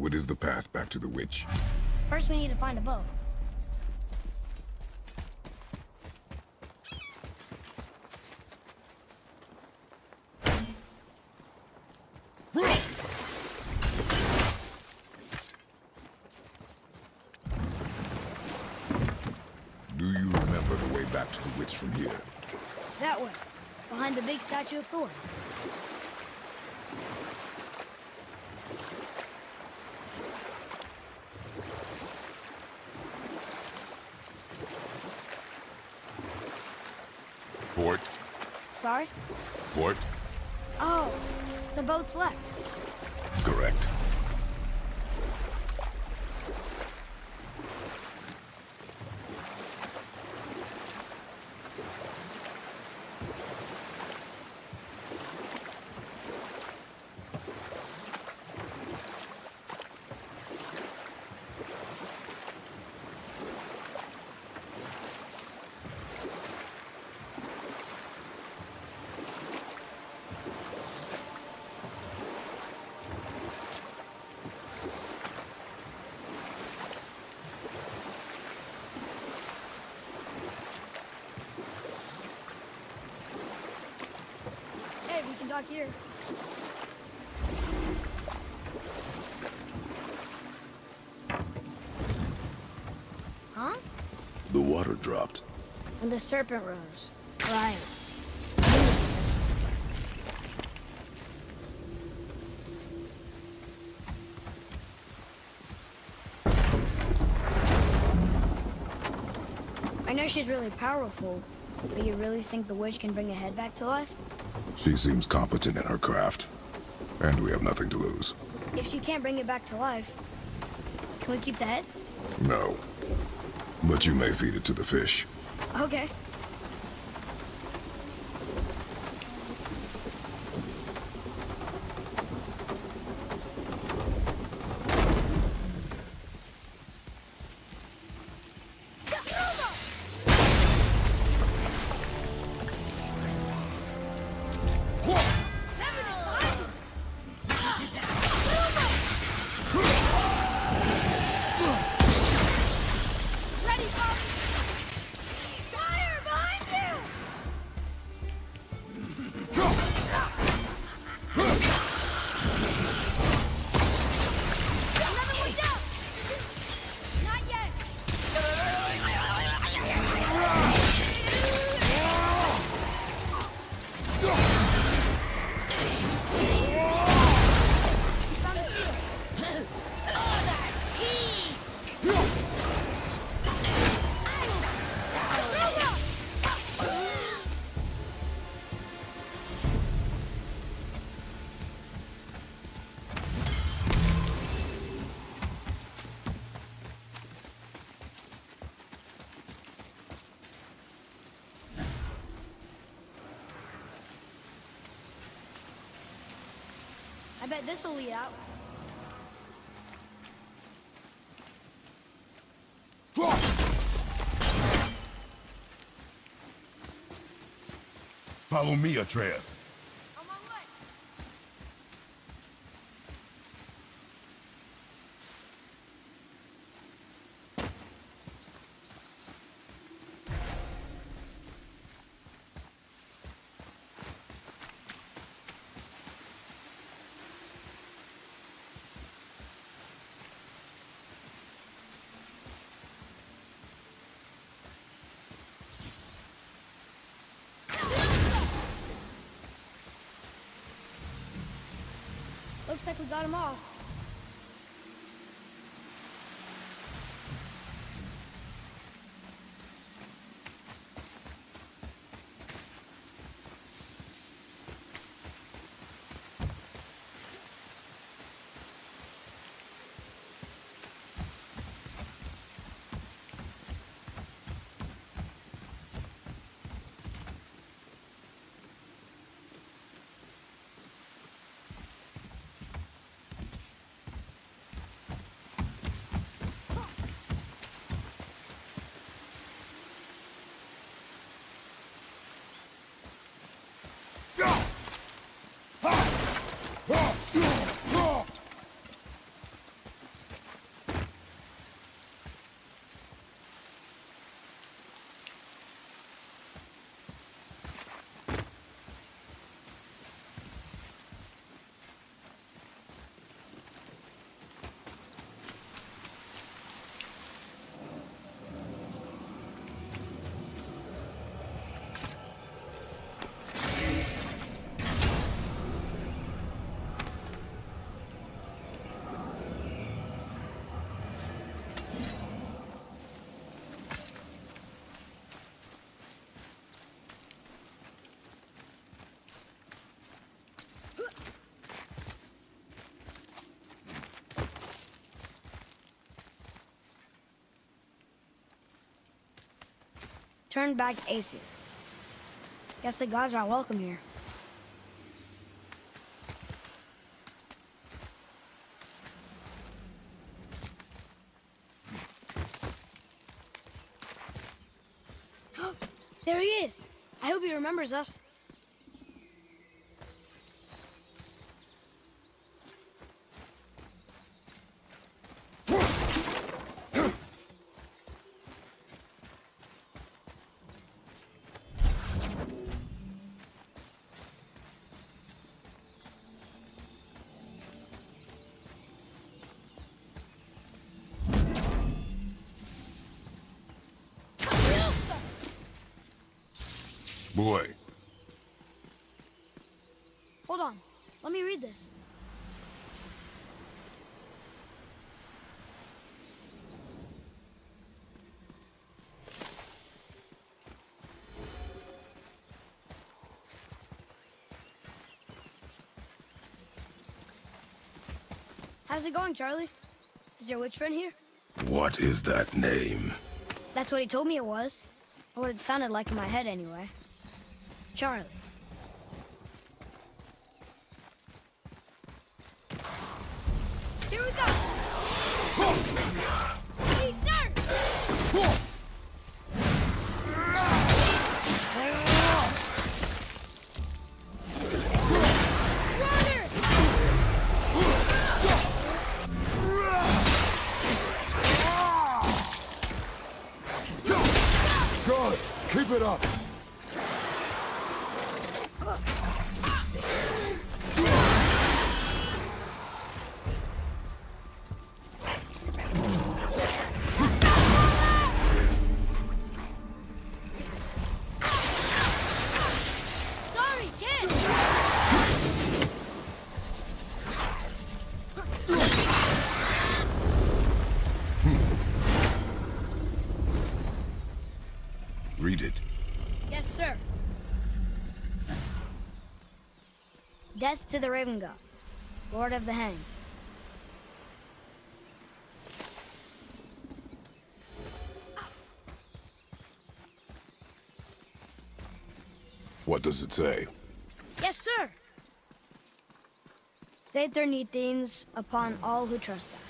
What is the path back to the witch? First, we need to find a boat. Do you remember the way back to the witch from here? That way, behind the big statue of Thor. Port? Sorry? Port? Oh, the boat's left. Correct. Hey, we can dock here. Huh? The water dropped. And the serpent rose. Right. I know she's really powerful, but you really think the witch can bring a head back to life? She seems competent in her craft. And we have nothing to lose. If she can't bring it back to life, can we keep the head? No. But you may feed it to the fish. Okay. I bet this'll lead out. Follow me, Atreus. On my way. Looks like we got them all. returned back to Aesir. Guess the gods aren't welcome here. There he is! I hope he remembers us. Boy, Hold on. Let me read this. How's it going, Charlie? Is your witch friend here? what is that name? That's what he told me it was. Or what it sounded like in my head, anyway. Charlie. Here we go! Eat dirt! Water! Good! Keep it up! Sorry, kid! Read it. Yes, sir. Death to the Raven God, Lord of the Hang. What does it say? Yes, sir. Saith Nethines upon all who trespass.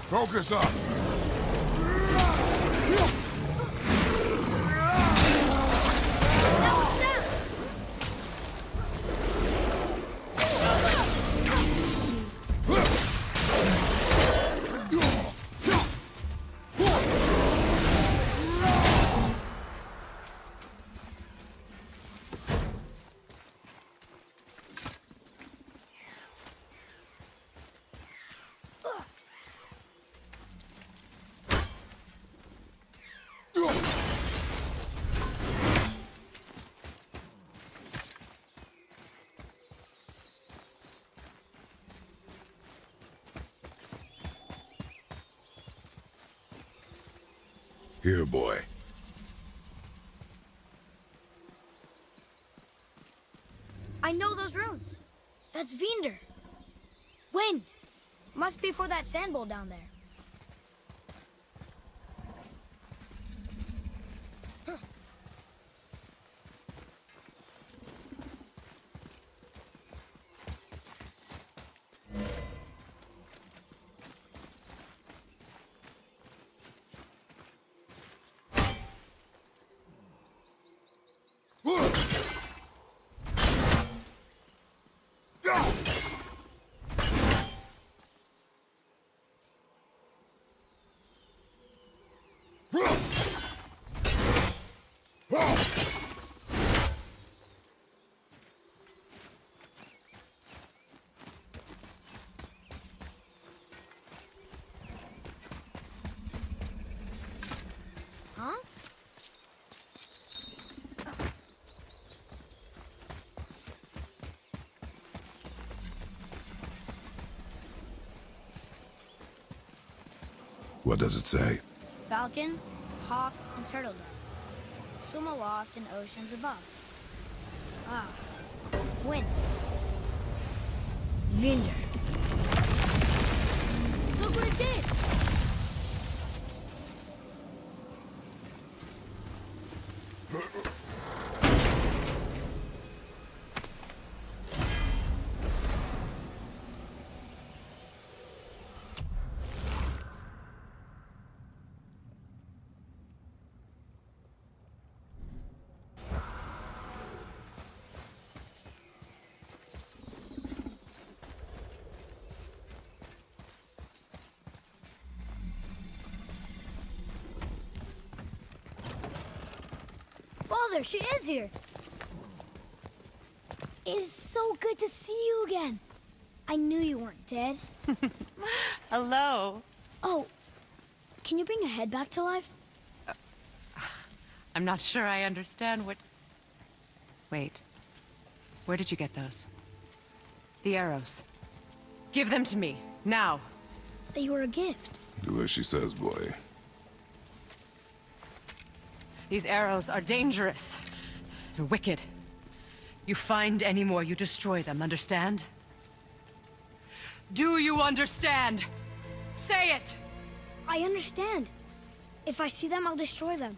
Focus up! Here, boy. I know those runes. That's Vinder. Wind. Must be for that sand bowl down there. Huh? What does it say? Falcon, hawk, and turtle dove. Swim aloft in oceans above. Ah. Wind. Vinder. Look what it did! Father, she is here. It's so good to see you again. I knew you weren't dead. Hello. Oh, can you bring a head back to life? I'm not sure I understand what... Wait. Where did you get those? The arrows. Give them to me, now. They were a gift. Do as she says, boy. These arrows are dangerous. And wicked. You find any more, you destroy them, understand? Do you understand? Say it! I understand. If I see them, I'll destroy them.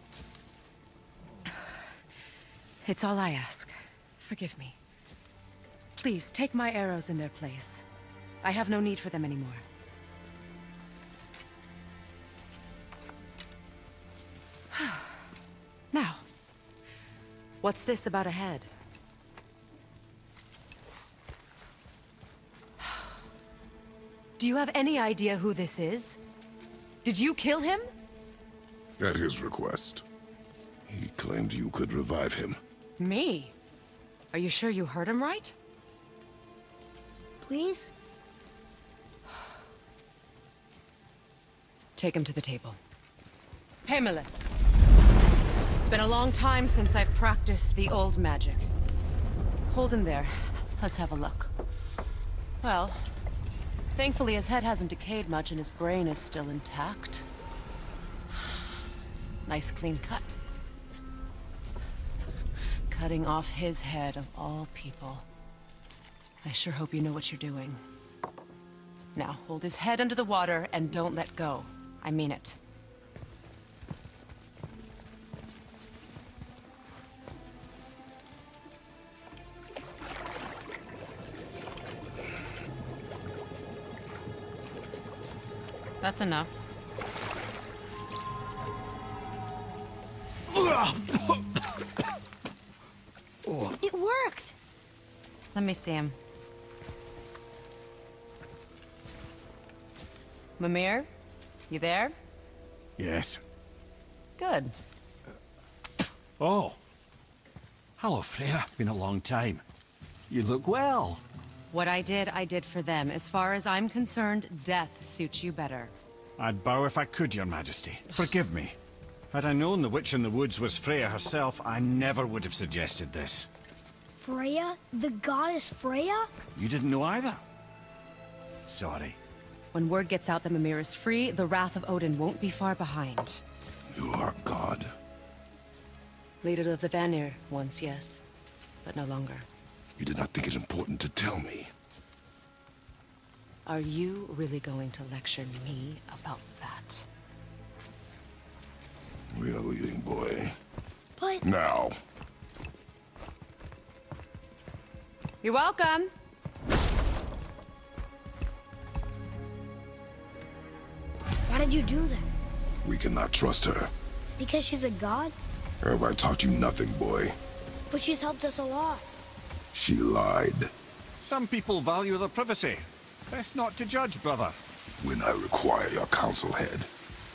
It's all I ask. Forgive me. Please, take my arrows in their place. I have no need for them anymore. Now, what's this about a head? Do you have any idea who this is? Did you kill him? At his request. He claimed you could revive him. Me? Are you sure you heard him right? Please? Take him to the table. Hamlet. It's been a long time since I've practiced the old magic. Hold him there. Let's have a look. Well, thankfully his head hasn't decayed much and his brain is still intact. Nice clean cut. Cutting off his head of all people. I sure hope you know what you're doing. Now, hold his head under the water and don't let go. I mean it. That's enough. It worked! Let me see him. Mimir? You there? Yes. Good. Oh. Hello, Freya. Been a long time. You look well. What I did for them. As far as I'm concerned, death suits you better. I'd bow if I could, Your Majesty. Forgive me. Had I known the witch in the woods was Freya herself, I never would have suggested this. Freya? The goddess Freya? You didn't know either? Sorry. When word gets out that Mimir is free, the wrath of Odin won't be far behind. You are God. Leader of the Vanir once, yes. But no longer. You did not think it important to tell me. Are you really going to lecture me about that? We are leaving, boy. But... Now. You're welcome. Why did you do that? We cannot trust her. Because she's a god? Have I taught you nothing, boy? But she's helped us a lot. She lied. Some people value their privacy. Best not to judge, brother. When I require your council head,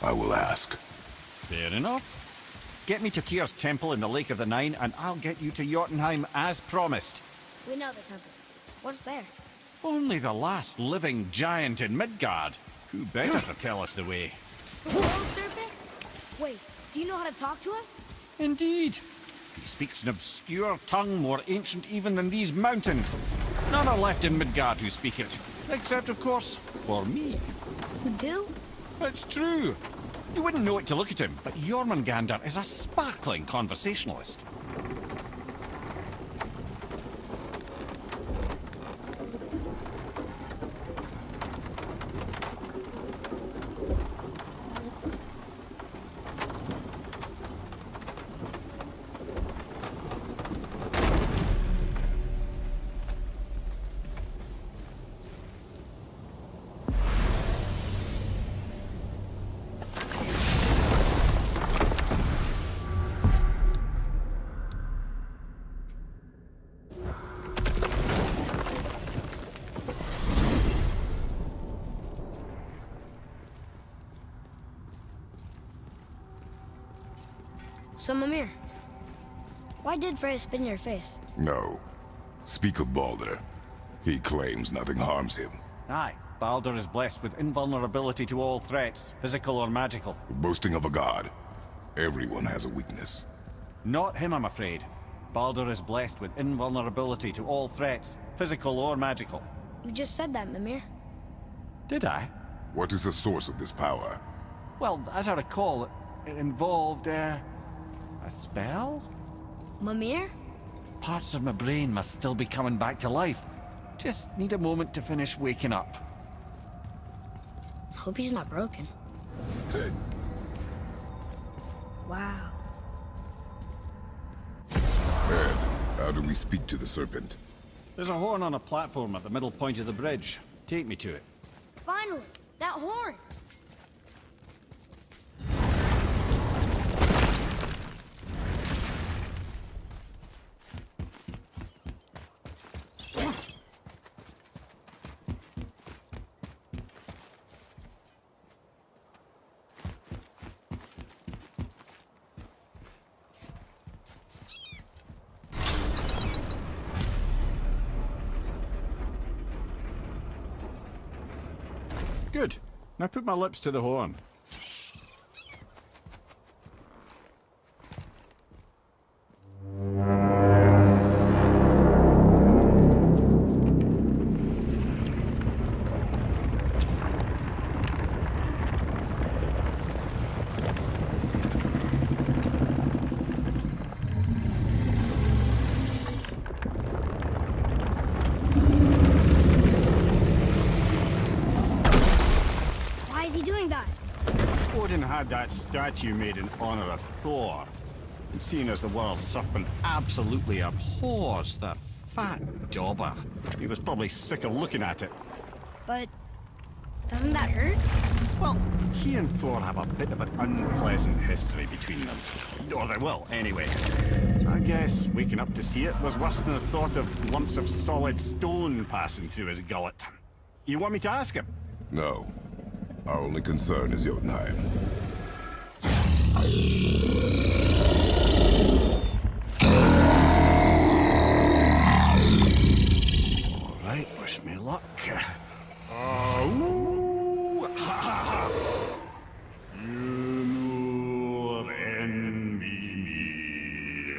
I will ask. Fair enough. Get me to Tyr's temple in the Lake of the Nine, and I'll get you to Jotunheim as promised. We know the temple. What's there? Only the last living giant in Midgard. Who better to tell us the way? The world serpent? Wait, do you know how to talk to him? Indeed. He speaks an obscure tongue more ancient even than these mountains. None are left in Midgard who speak it. Except, of course, for me. You do? It's true. You wouldn't know it to look at him, but Jormungandr is a sparkling conversationalist. So, Mimir, why did Freya spit in your face? No. Speak of Balder. He claims nothing harms him. Aye, Baldur is blessed with invulnerability to all threats, physical or magical. Boasting of a god. Everyone has a weakness. Not him, I'm afraid. Baldur is blessed with invulnerability to all threats, physical or magical. You just said that, Mimir. Did I? What is the source of this power? Well, as I recall, it involved, a spell? Mimir? Parts of my brain must still be coming back to life. Just need a moment to finish waking up. Hope he's not broken. Wow. Ed, how do we speak to the serpent? There's a horn on a platform at the middle point of the bridge. Take me to it. Finally, that horn! Good. Now put my lips to the horn. Why is he doing that? Odin had that statue made in honor of Thor. And seeing as the world serpent absolutely abhors the fat dauber, he was probably sick of looking at it. But doesn't that hurt? Well, he and Thor have a bit of an unpleasant history between them. Or they will, anyway. So I guess waking up to see it was worse than the thought of lumps of solid stone passing through his gullet. You want me to ask him? No. Our only concern is Jotunheim. All right, wish me luck. Ooh, ha, ha, ha. You envy me.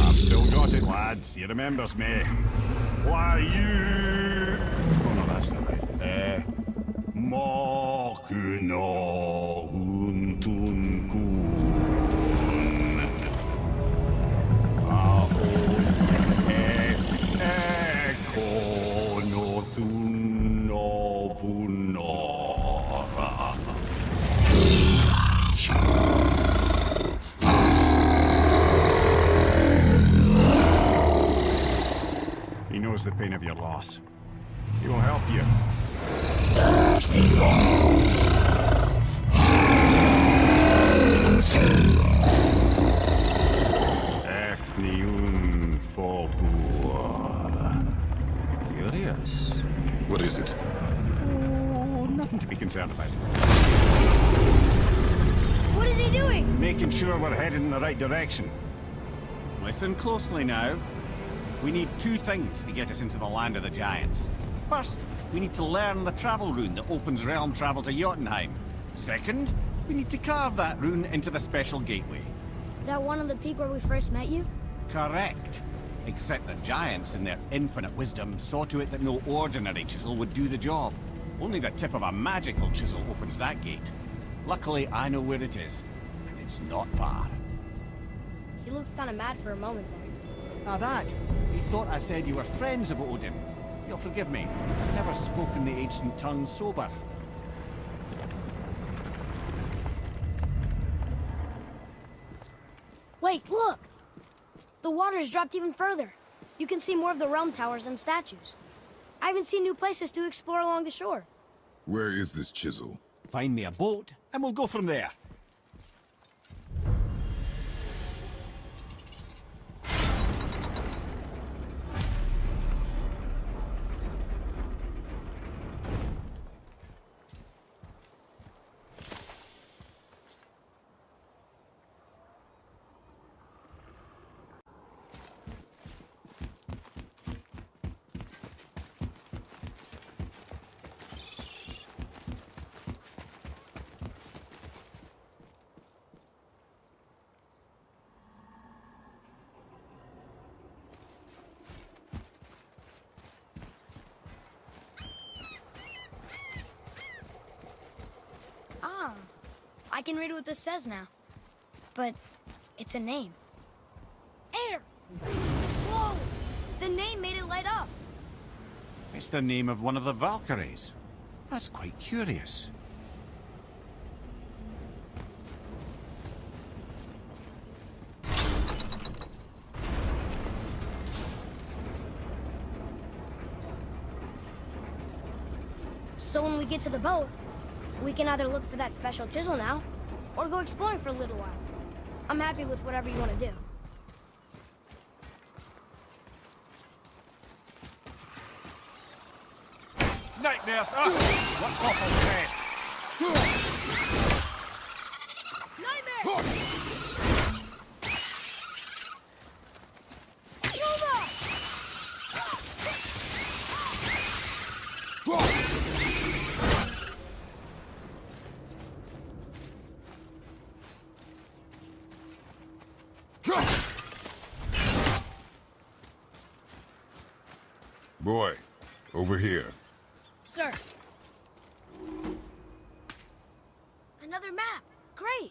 I've still got it, lads. He remembers me. Why you? Oh no, that's not right. Mokuno huntun kun. Kono tunno vunora. He knows the pain of your loss. He will help you. Efniun Fogur. Curious. What is it? Oh, nothing to be concerned about. What is he doing? Making sure we're headed in the right direction. Listen closely now. We need two things to get us into the land of the giants. First, we need to learn the travel rune that opens realm travel to Jotunheim. Second, we need to carve that rune into the special gateway. That one of the peak where we first met you? Correct. Except the giants, in their infinite wisdom, saw to it that no ordinary chisel would do the job. Only the tip of a magical chisel opens that gate. Luckily, I know where it is, and it's not far. He looked kind of mad for a moment there. Now that, he thought I said you were friends of Odin. You'll forgive me. I've never spoken the ancient tongue sober. Wait, look! The water's dropped even further. You can see more of the realm towers and statues. I even see new places to explore along the shore. Where is this chisel? Find me a boat, and we'll go from there. Ah, I can read what this says now. But it's a name. Air! Whoa! The name made it light up. It's the name of one of the Valkyries. That's quite curious. So when we get to the boat, we can either look for that special chisel now, or go exploring for a little while. I'm happy with whatever you want to do. Nightmares! Ah! What awful mess! Nightmare! Boy, over here. Sir. Another map. Great.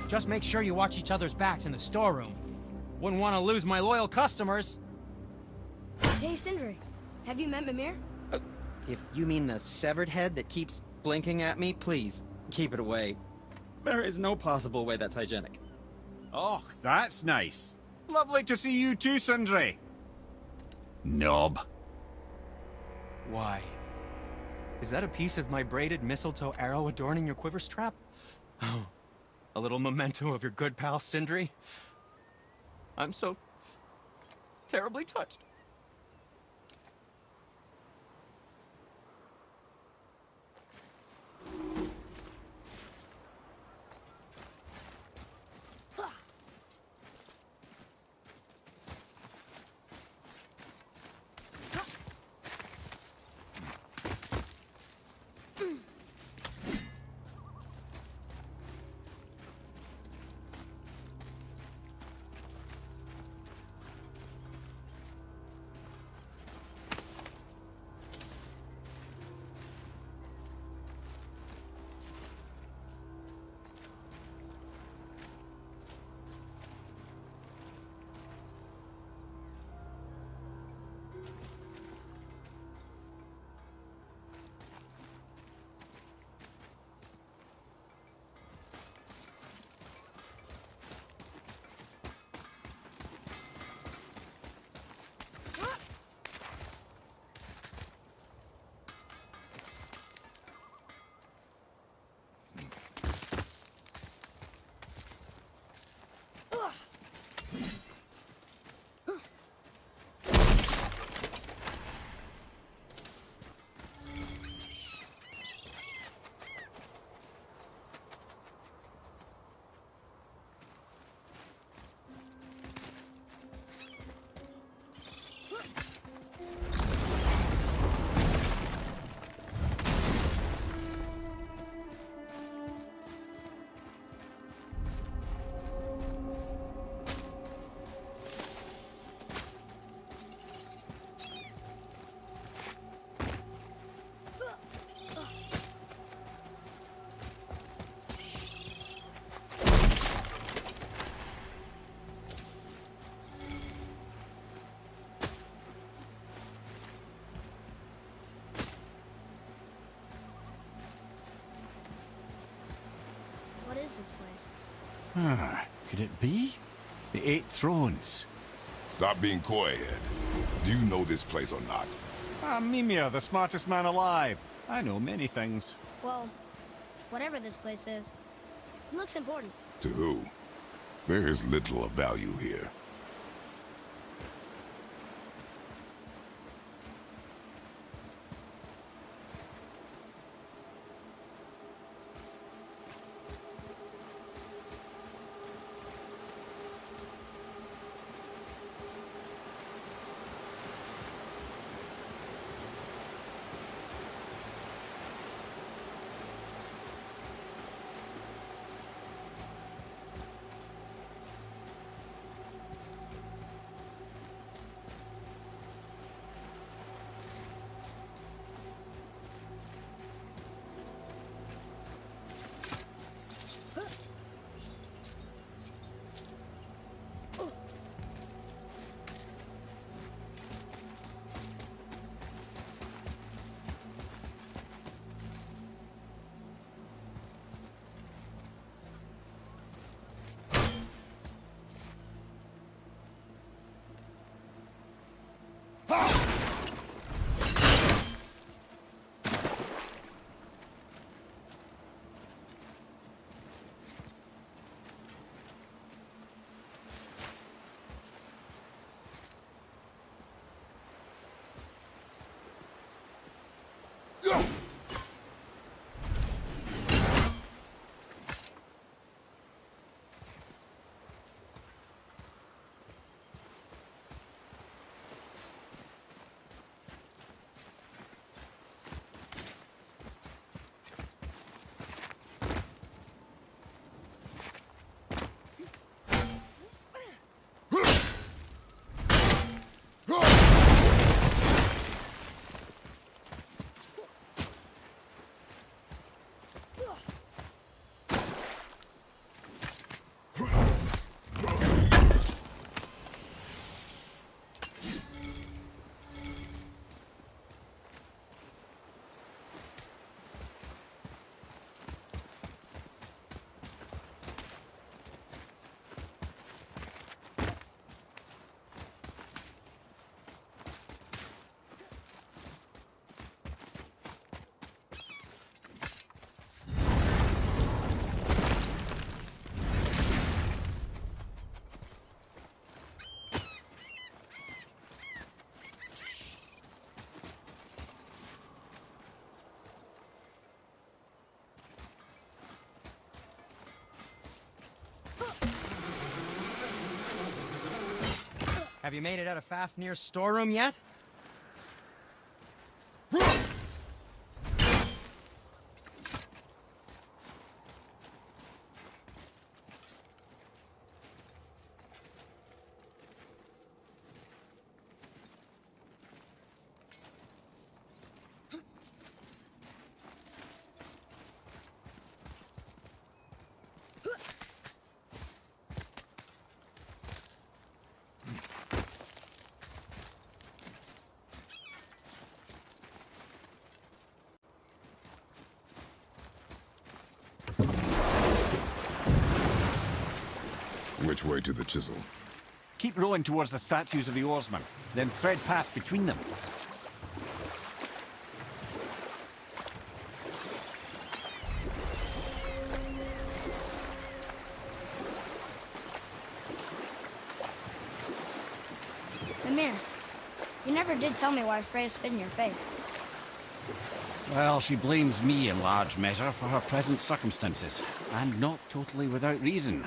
Just make sure you watch each other's backs in the storeroom. Wouldn't want to lose my loyal customers. Hey, Sindri. Have you met Mimir? If you mean the severed head that keeps blinking at me, please, keep it away. There is no possible way that's hygienic. Oh, that's nice. Lovely to see you too, Sindri. Knob. Why? Is that a piece of my braided mistletoe arrow adorning your quiver strap? Oh, a little memento of your good pal, Sindri? I'm so terribly touched. Ah, could it be? The Eight Thrones. Stop being coy-head. Do you know this place or not? Mimir, the smartest man alive. I know many things. Well, whatever this place is, it looks important. To who? There is little of value here. Have you made it out of Fafnir's storeroom yet? Which way to the chisel? Keep rowing towards the statues of the oarsmen, then thread past between them. Mimir, you never did tell me why Freya spit in your face. Well, she blames me in large measure for her present circumstances, and not totally without reason.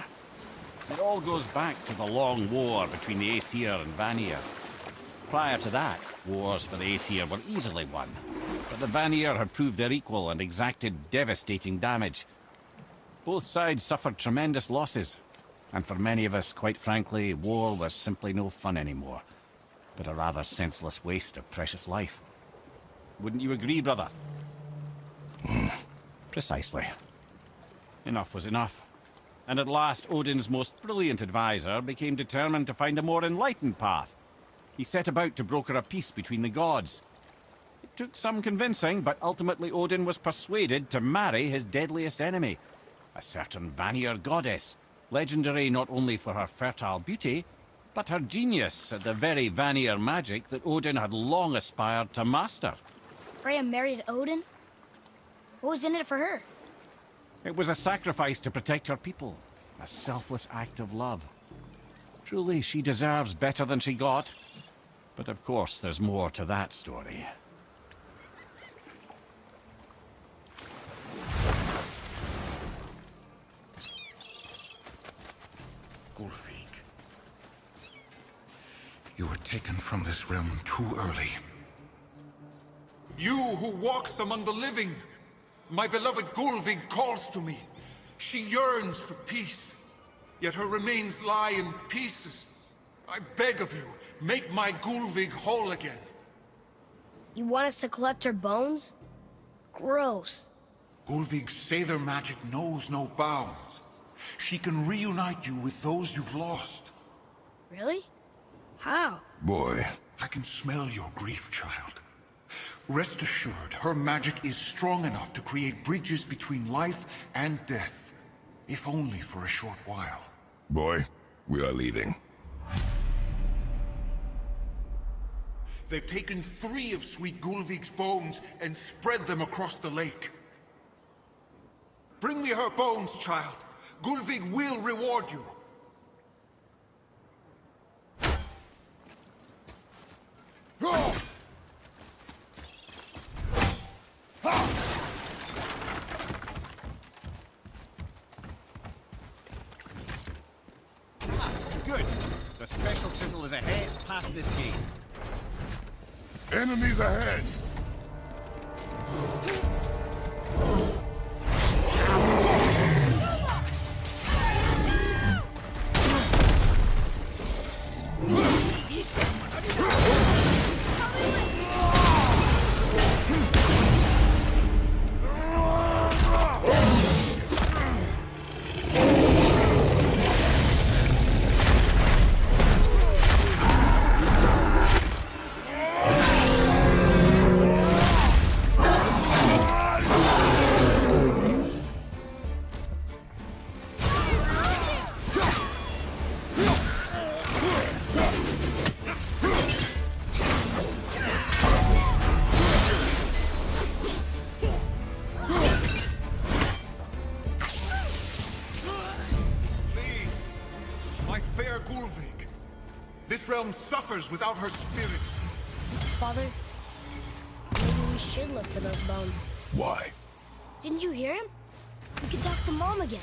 It all goes back to the long war between the Aesir and Vanir. Prior to that, wars for the Aesir were easily won, but the Vanir had proved their equal and exacted devastating damage. Both sides suffered tremendous losses, and for many of us, quite frankly, war was simply no fun anymore, but a rather senseless waste of precious life. Wouldn't you agree, brother? Precisely. Enough was enough. And at last, Odin's most brilliant advisor became determined to find a more enlightened path. He set about to broker a peace between the gods. It took some convincing, but ultimately Odin was persuaded to marry his deadliest enemy, a certain Vanir goddess, Legendary not only for her fertile beauty, but her genius at the very Vanir magic that Odin had long aspired to master. Freya married Odin? What was in it for her? It was a sacrifice to protect her people, a selfless act of love. Truly, she deserves better than she got. But of course, there's more to that story. Gulfig, you were taken from this realm too early. You who walks among the living, my beloved Gulvig calls to me. She yearns for peace, yet her remains lie in pieces. I beg of you, make my Gulvig whole again. You want us to collect her bones? Gross. Gulvig's Seidr magic knows no bounds. She can reunite you with those you've lost. Really? How? Boy, I can smell your grief, child. Rest assured, her magic is strong enough to create bridges between life and death, if only for a short while. boy, we are leaving. They've taken 3 of Sweet Gulvig's bones and spread them across the lake. Bring me her bones, child. Gulvig will reward you. Good. The special chisel is ahead, past this gate. Enemies ahead! This realm suffers without her spirit. Father, maybe we should look for those bones. Why? Didn't you hear him? We can talk to Mom again.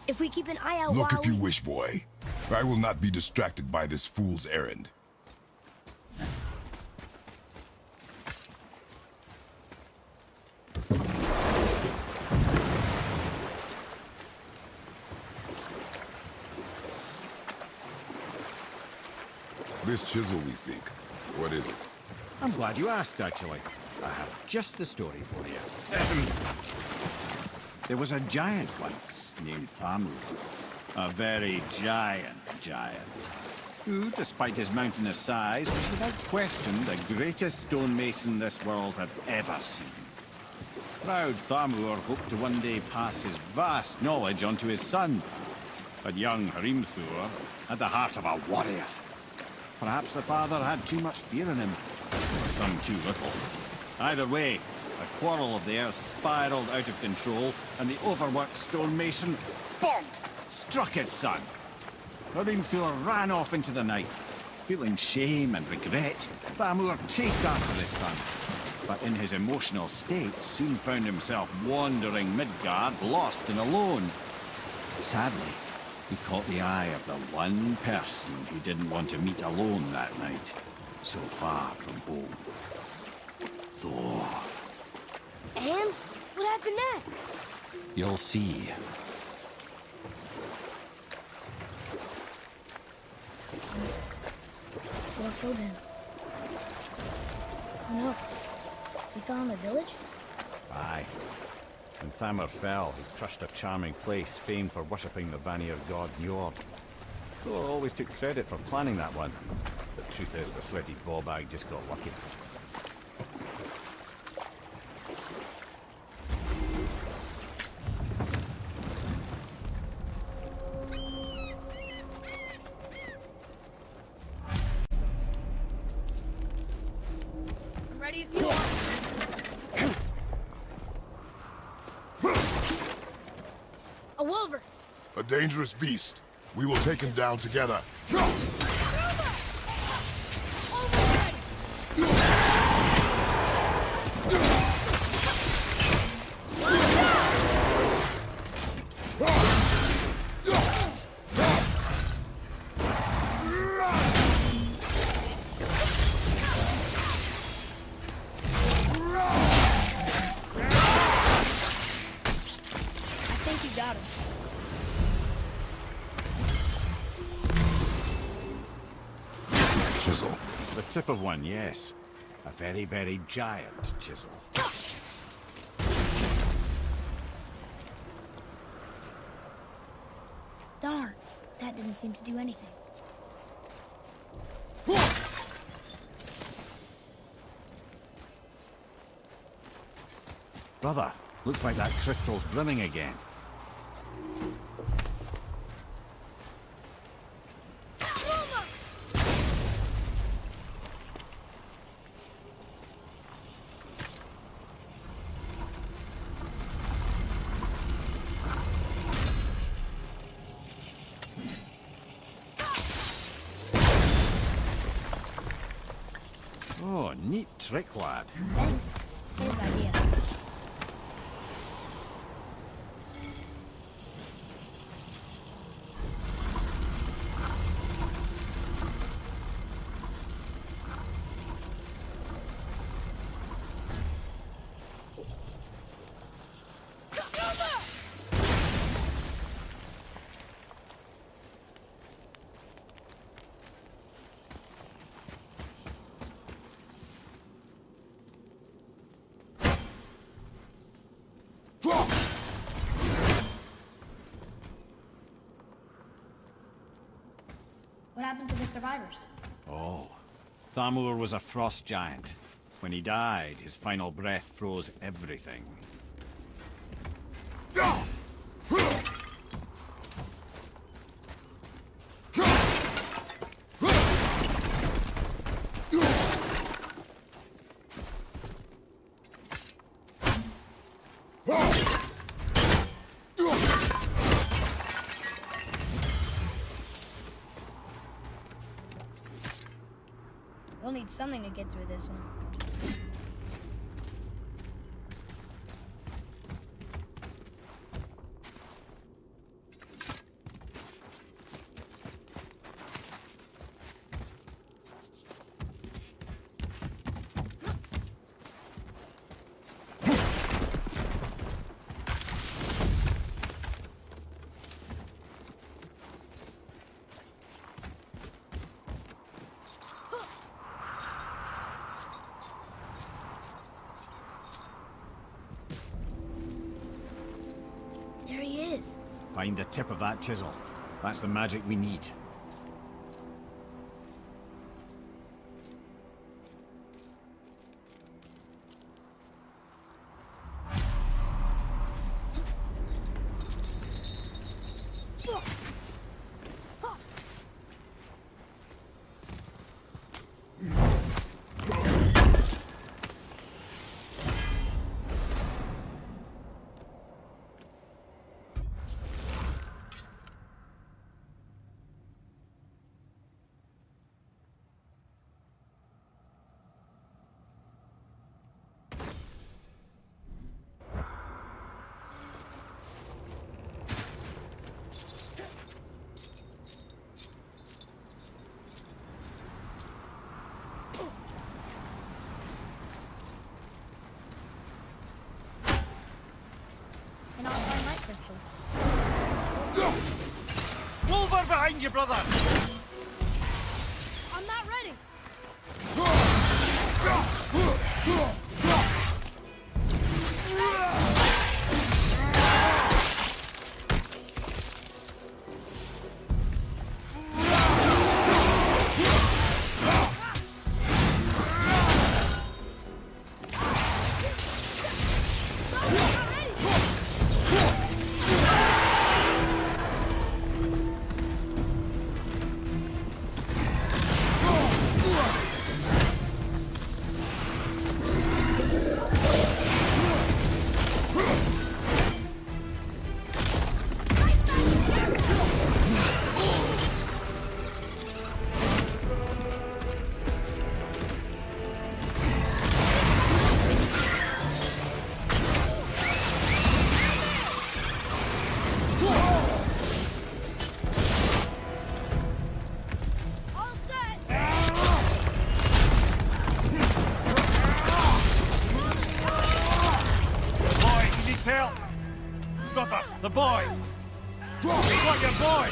If we keep an eye out Look while if you wish, boy. I will not be distracted by this fool's errand. This chisel we seek, what is it? I'm glad you asked, actually. I have just the story for you. There was a giant once named Thamur. A very giant, who, despite his mountainous size, was without question the greatest stonemason this world had ever seen. Proud Thamur hoped to one day pass his vast knowledge onto his son. But young Hrimthur had the heart of a warrior. Perhaps the father had too much fear in him, or the son too little. Either way, a quarrel of theirs spiraled out of control, and the overworked stonemason, bonk, struck his son. Hrimthur ran off into the night. Feeling shame and regret, Thamur chased after his son, but in his emotional state soon found himself wandering Midgard, lost and alone. Sadly, he caught the eye of the one person he didn't want to meet alone that night, so far from home. Thor. And what happened next? You'll see. Thor killed him. Oh no. He fell in the village? Aye. When Thamur fell, he crushed a charming place famed for worshipping the Vanir god Njord. Thor always took credit for planning that one. The truth is, the sweaty ballbag just got lucky. Ready if you are. A wolver. A dangerous beast. We will take him down together. I think you got him. Chisel. The tip of one, yes. A very, very giant chisel. Darn, that didn't seem to do anything. Brother, looks like that crystal's brimming again. Oh, neat trick, lad. Thanks. His idea. What happened to the survivors? Oh, Thamur was a frost giant. When he died, his final breath froze everything. We'll need something to get through this one. There he is. Find the tip of that chisel. That's the magic we need. An offline light crystal. Wolver behind you, brother! I'm not ready. The boy! We got your boy!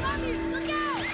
Tommy, look out!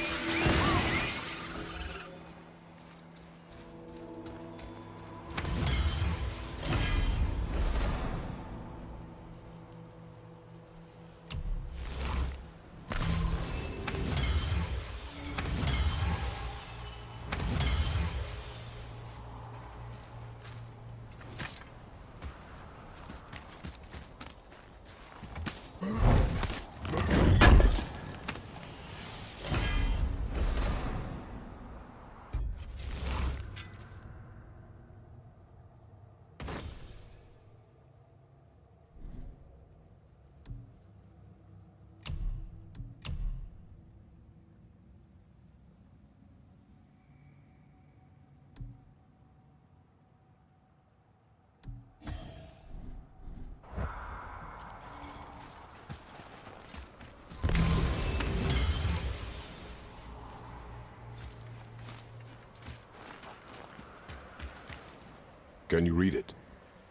Can you read it?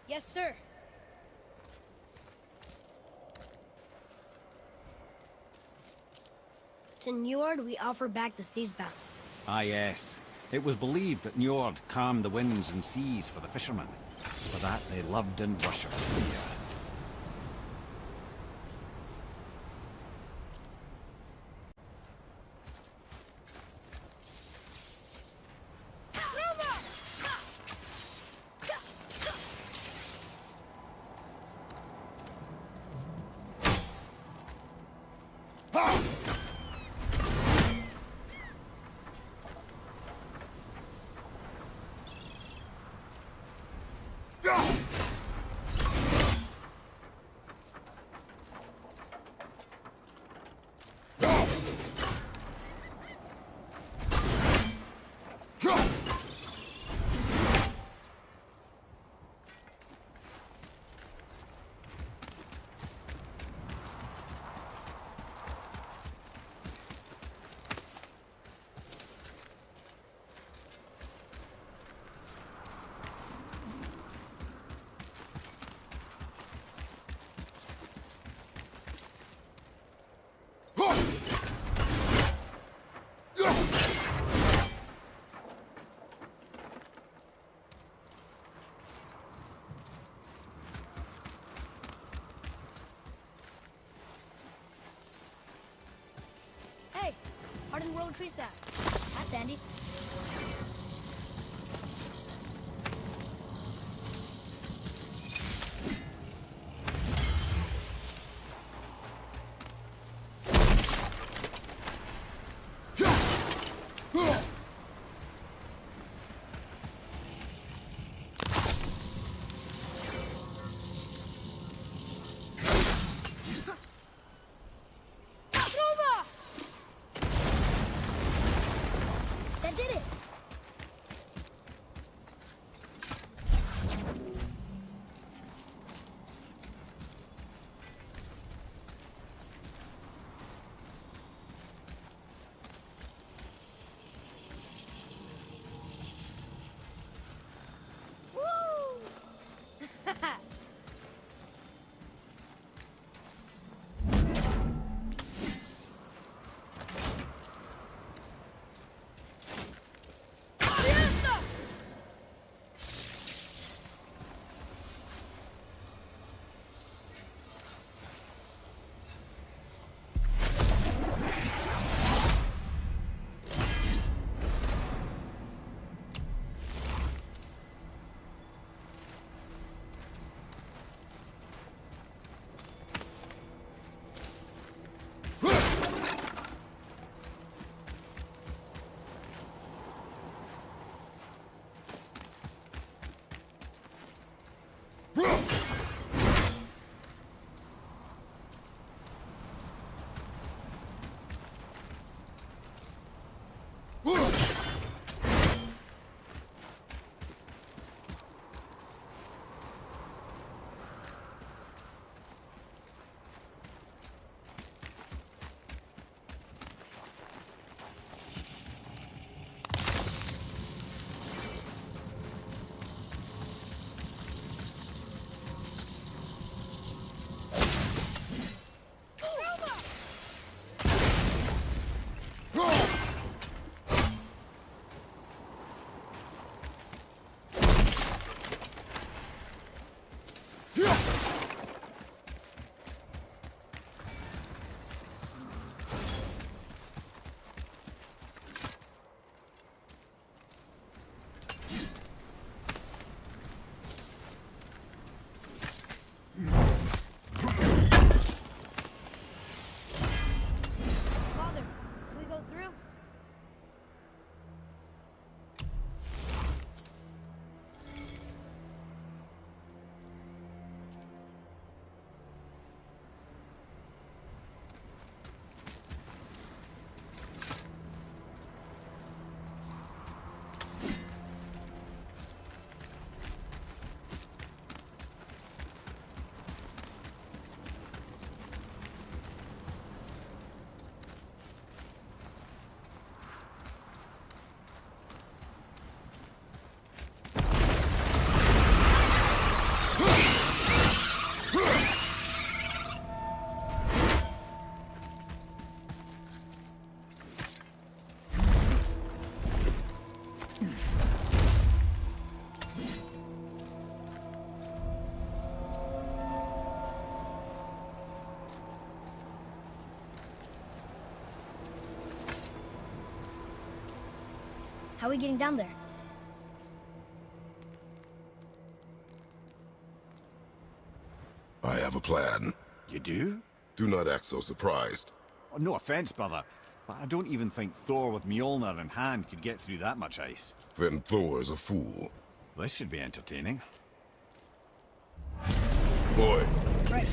Yes, sir. To Njord, we offer back the seas bound. Ah, yes. It was believed that Njord calmed the winds and seas for the fishermen. For that, they loved and worshipped Freya. Hey, hardened world tree sap. That's handy. That did Father, can we go through? How are we getting down there? I have a plan. You do? Do not act so surprised. Oh, no offense, brother, but I don't even think Thor with Mjolnir in hand could get through that much ice. Then Thor's a fool. This should be entertaining. Boy, Right.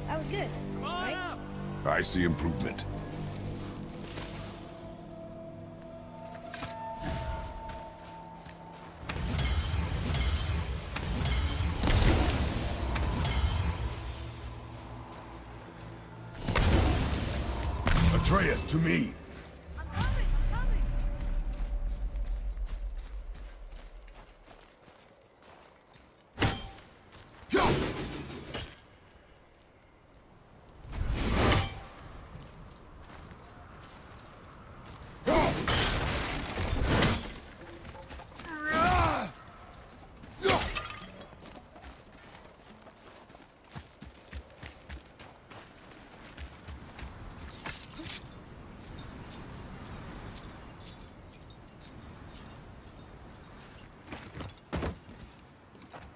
That was good, right? I see improvement. Atreus, to me! I'm coming!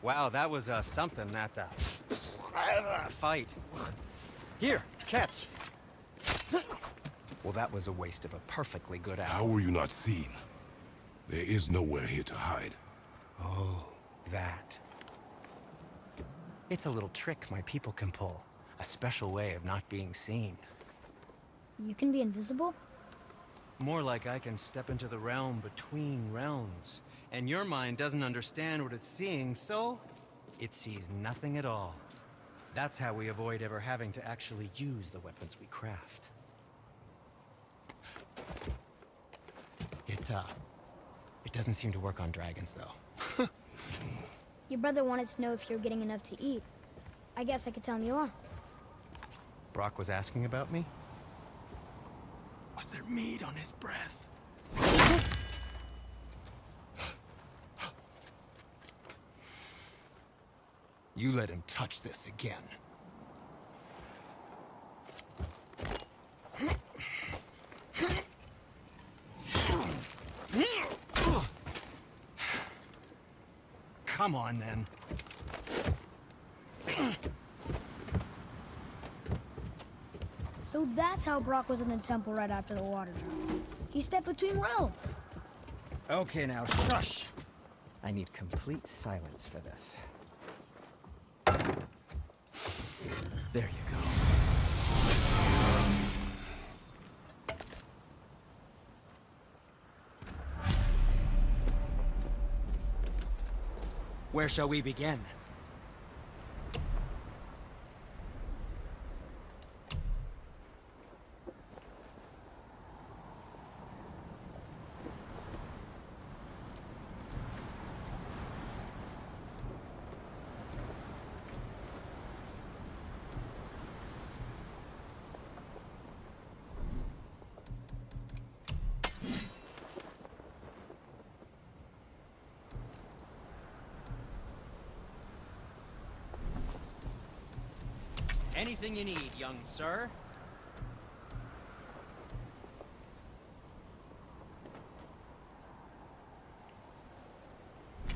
Wow, that was something, that fight. Here, catch. Well, that was a waste of a perfectly good How hour. were you not seen? There is nowhere here to hide. Oh, that. It's a little trick my people can pull. A special way of not being seen. You can be invisible? More like I can step into the realm between realms. And your mind doesn't understand what it's seeing, so it sees nothing at all. That's how we avoid ever having to actually use the weapons we craft. It doesn't seem to work on dragons, though. Your brother wanted to know if you're getting enough to eat. I guess I could tell him you are. Brock was asking about me? Was there meat on his breath? You let him touch this again. Come on, then. So that's how Brock was in the temple right after the water drop. He stepped between realms. Okay, now shush. I need complete silence for this. There you go. Where shall we begin? Anything you need, young sir.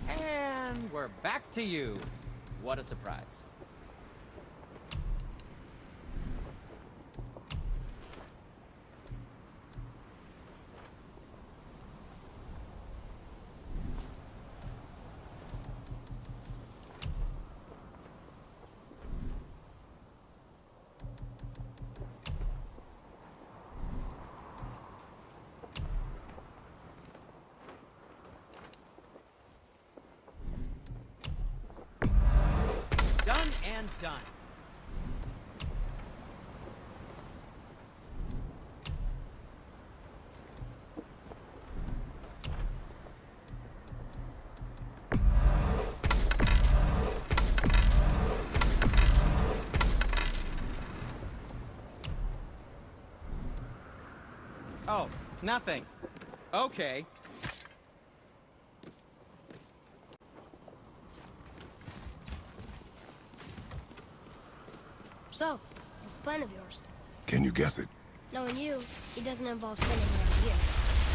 And we're back to you. What a surprise. Done and done. Oh, nothing. Okay. So, what's the plan of yours? Can you guess it? Knowing you, it doesn't involve spending around here.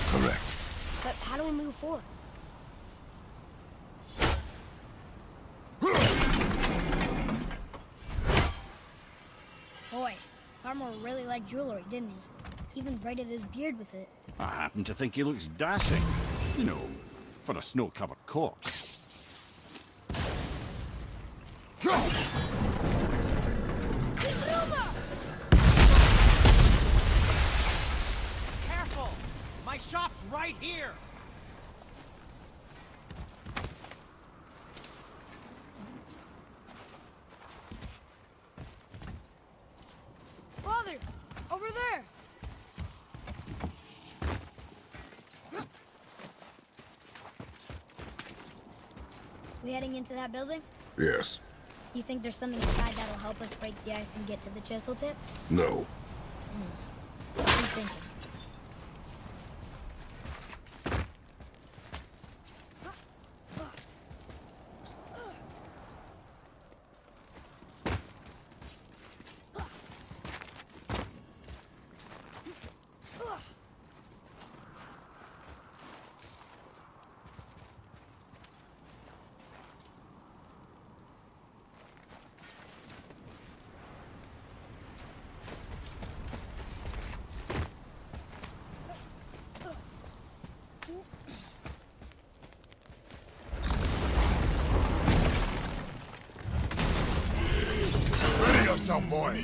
Correct. But how do we move forward? Boy, Armor really liked jewelry, didn't he? Even braided his beard with it. I happen to think he looks dashing. You know, for a snow-covered corpse. Careful! My shop's right here! Father! Over there! We heading into that building? Yes. You think there's something inside that'll help us break the ice and get to the chisel tip? No. What are you thinking? Ready yourself, boy.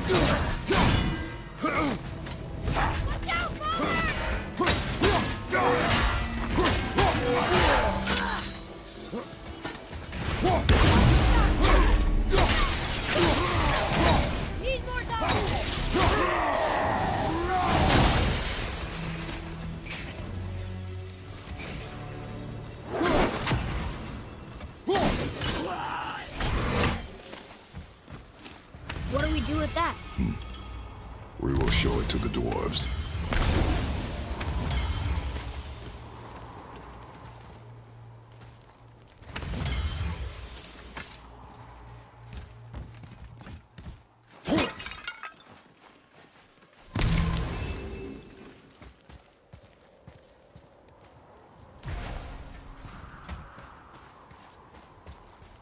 Need more time! What do we do with that? We will show it to the dwarves.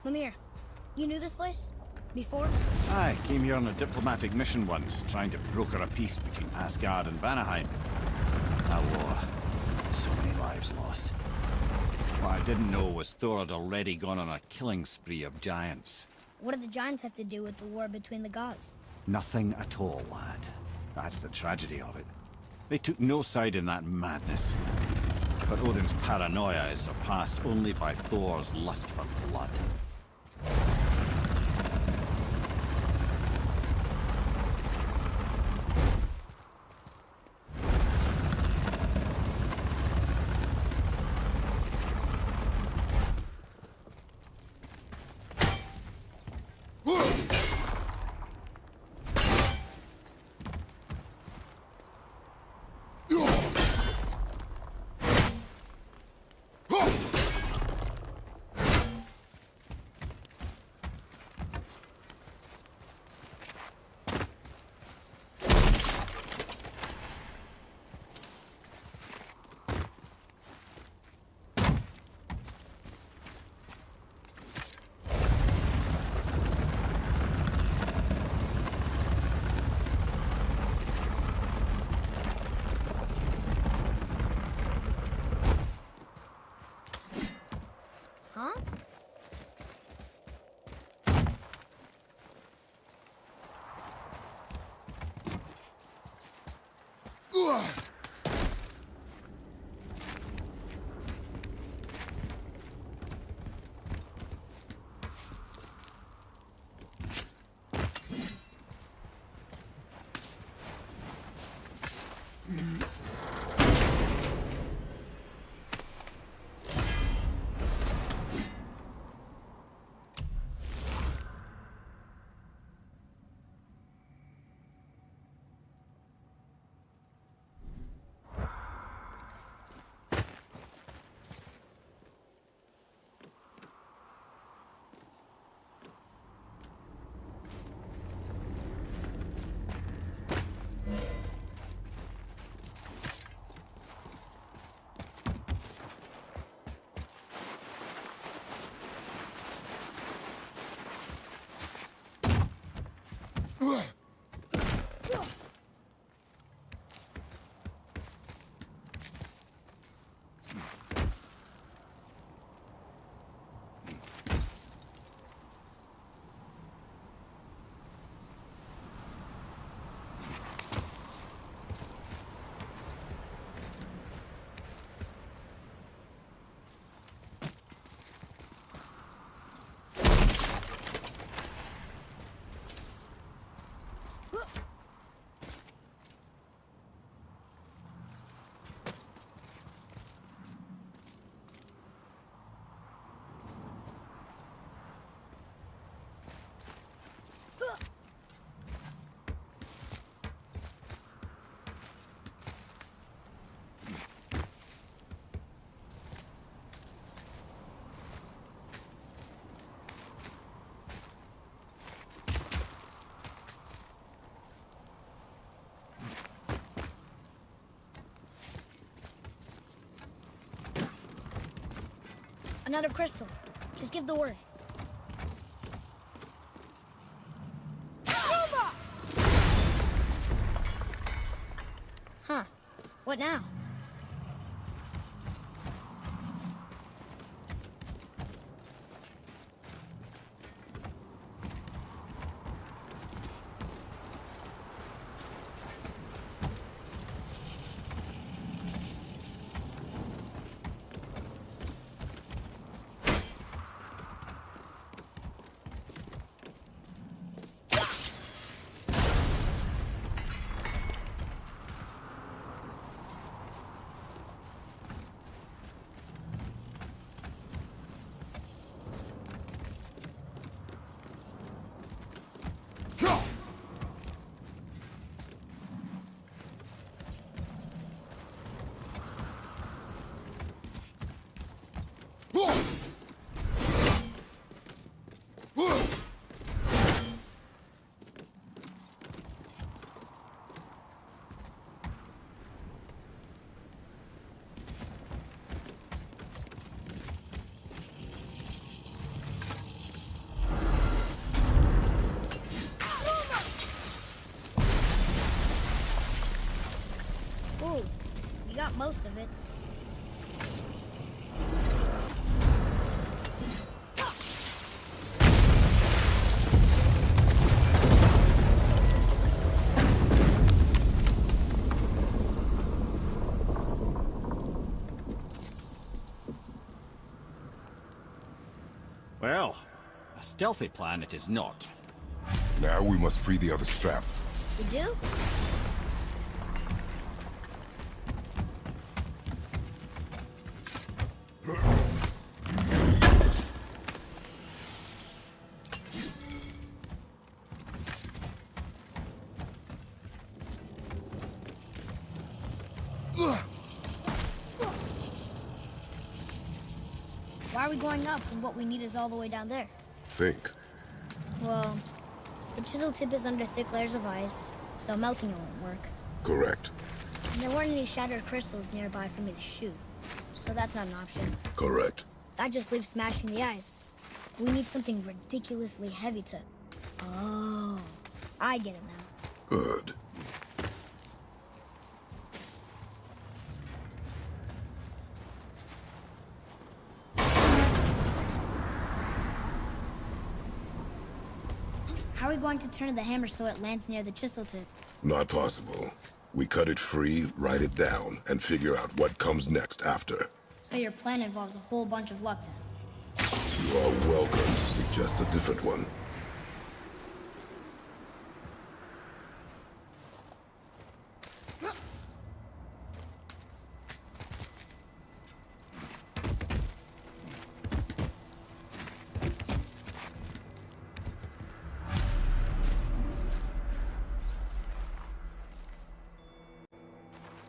Mimir, you knew this place? Before? I came here on a diplomatic mission once, trying to broker a peace between Asgard and Vanaheim. A war. So many lives lost. What I didn't know was Thor had already gone on a killing spree of giants. What do the giants have to do with the war between the gods? Nothing at all, lad. That's the tragedy of it. They took no side in that madness. But Odin's paranoia is surpassed only by Thor's lust for blood. Huh? Another crystal. Just give the word. Huh. What now? got most of it. Well, a stealthy plan it is not. Now we must free the other strap. We do? Why are we going up when what we need is all the way down there? Think. Well, the chisel tip is under thick layers of ice, so melting it won't work. Correct. And there weren't any shattered crystals nearby for me to shoot, so that's not an option. Correct. That just leaves smashing the ice. We need something ridiculously heavy to... Oh, I get it now. Good. How are we going to turn the hammer so it lands near the chisel tip? Not possible. We cut it free, write it down, and figure out what comes next after. So your plan involves a whole bunch of luck then? You are welcome to suggest a different one.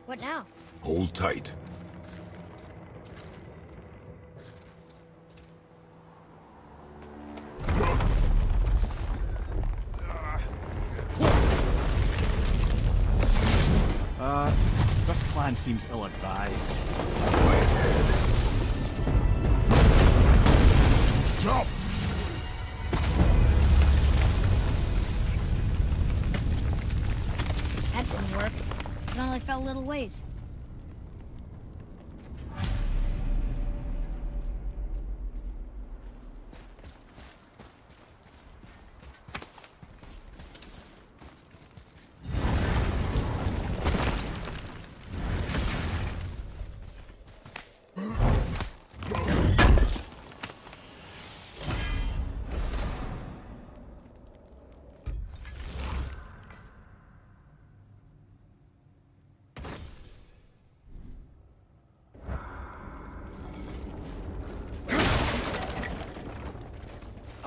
What now? Hold tight. This plan seems ill-advised. Quiet head. Jump! That didn't work. It only fell a little ways.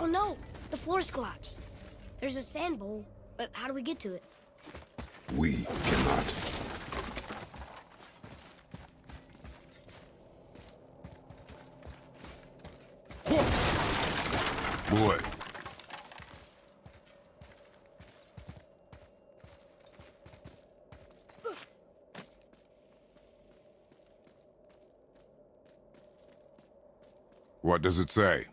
Oh no! The floor's collapsed. There's a sand bowl, but how do we get to it? We cannot. Boy. What does it say?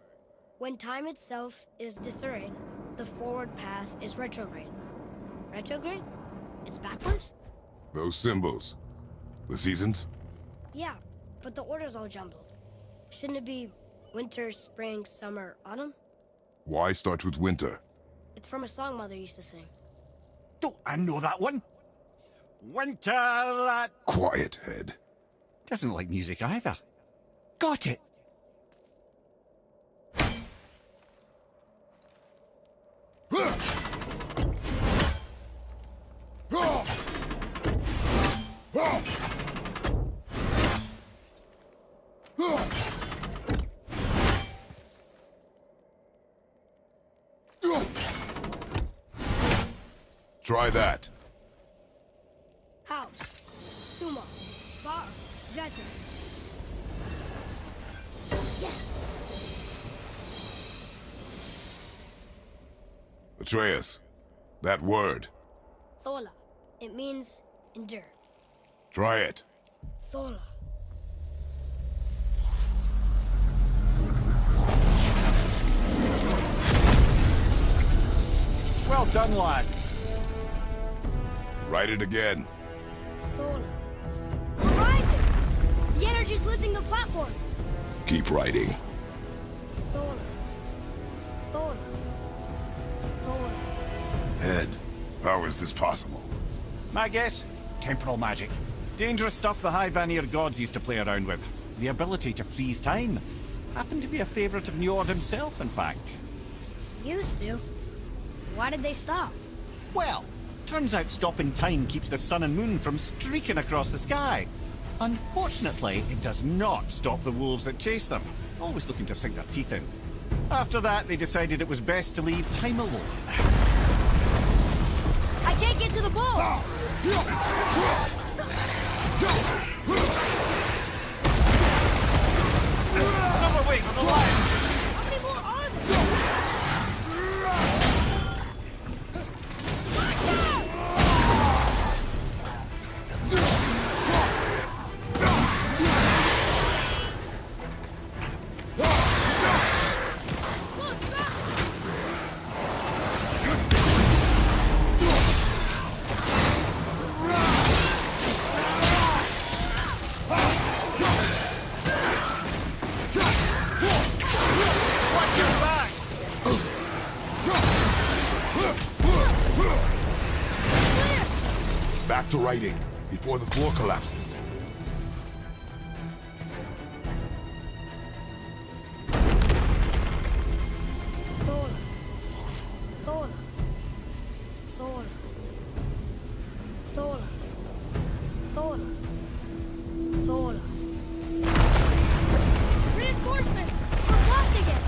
When time itself is disarrayed, the forward path is retrograde. Retrograde? It's backwards? Those symbols. The seasons? Yeah, but the order's all jumbled. Shouldn't it be winter, spring, summer, autumn? Why start with winter? It's from a song Mother used to sing. Don't I know that one? Winter that Quiet head. doesn't like music either. Got it. Try that. House, sumo, bar, veteran. Yes! Atreus, that word. Thola. It means endure. Try it. Thola. Well done, lad. Write it again. Thola. Horizon! He's lifting the platform. Keep riding. Thor. Thor. Thor. Ed, how is this possible? My guess? Temporal magic. Dangerous stuff the High Vanir gods used to play around with. The ability to freeze time. Happened to be a favorite of Njord himself, in fact. Used to. Why did they stop? Well, turns out stopping time keeps the sun and moon from streaking across the sky. Unfortunately, it does not stop the wolves that chase them, always looking to sink their teeth in. After that, they decided it was best to leave time alone. I can't get to the ball! Another wave on the line! How many more are there? Back to riding, before the floor collapses. Thor. Thor. Thor. Thor. Thor. Thor. Reinforcement! We're blocked again!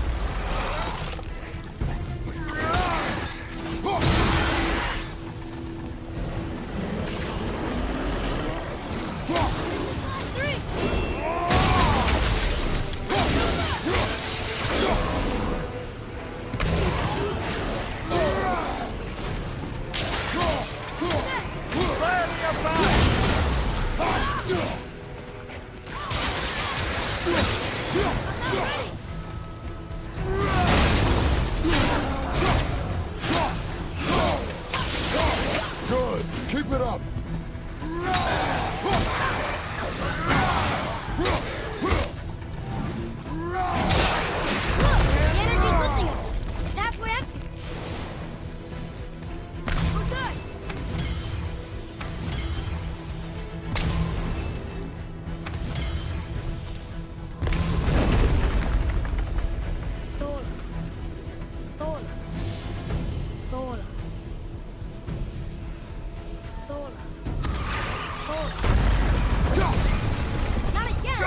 Good. Keep it up. The energy's lifting us. It's halfway empty. We're good. Thor. Thor. Thor. Thor. Thor. Not again!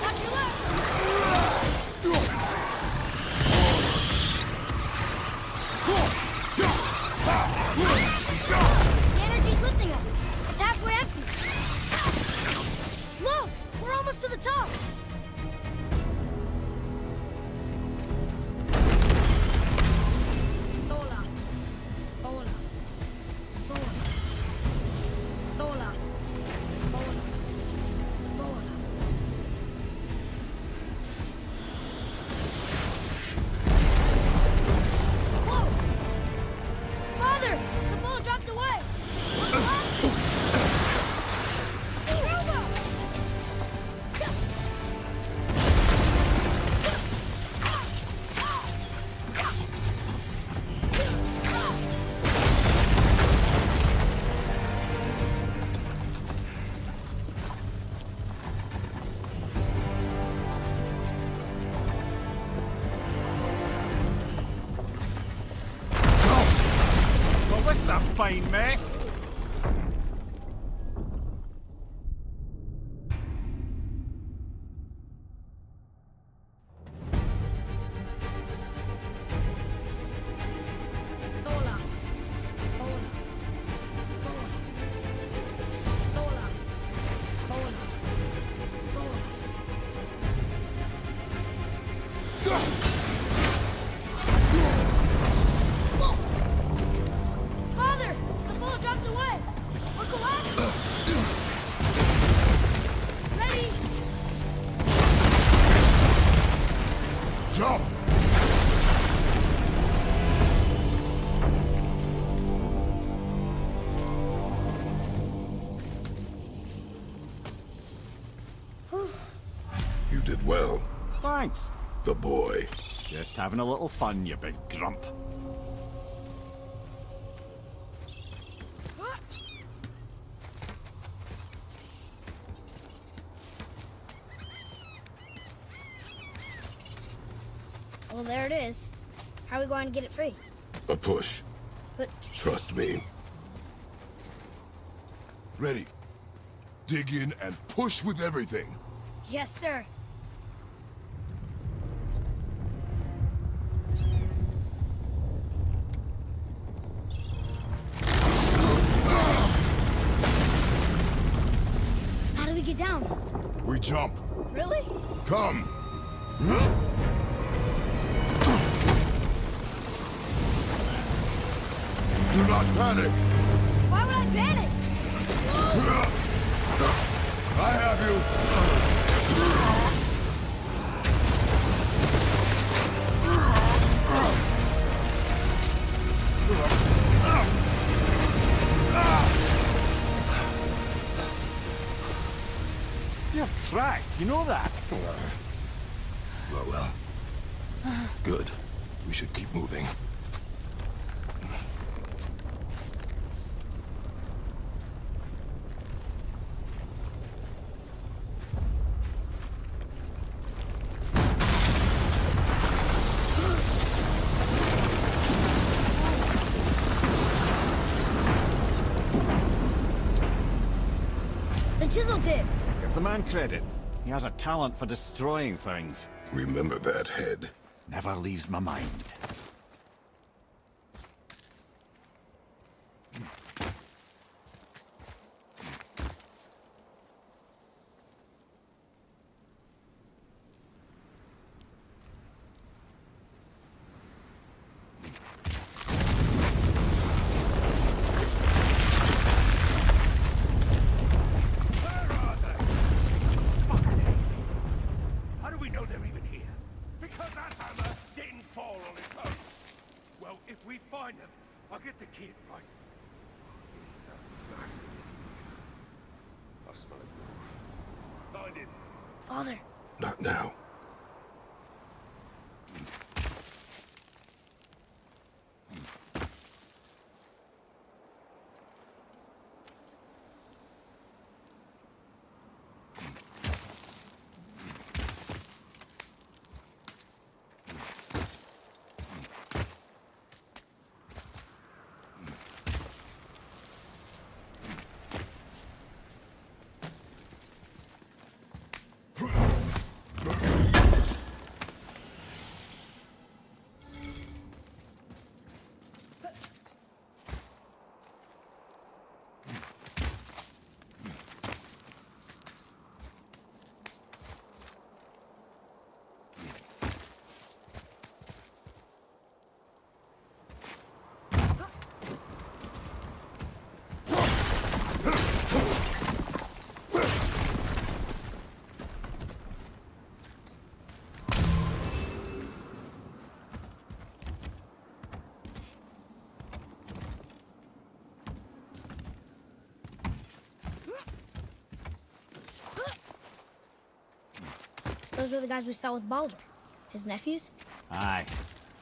Watch your left! The energy's lifting us. It's halfway empty. Look! We're almost to the top! Thola. Thola. Thola. Thola. Thola. Thola. Whoa! Father! The ball dropped away! Robo! Well, this is a fine mess. Thola. Thola. Thola. Thanks. The boy. Just having a little fun, you big grump. Well, there it is. How are we going to get it free? A push. But Trust me. Ready. Dig in and push with everything. yes, sir. How do we get down? We jump. Really? Come. Do not panic. Why would I panic? I have you. You're cracked, you know that? Well. Good. We should keep moving. The chisel tip. Give the man credit. He has a talent for destroying things. Remember that head. Never leaves my mind. How do we know they're even here? Because that hammer didn't fall on its own. Well, if we find them, I'll get the kid right. I smell it. Find him. Father. Not now. Those were the guys we saw with Baldur. His nephews? Aye.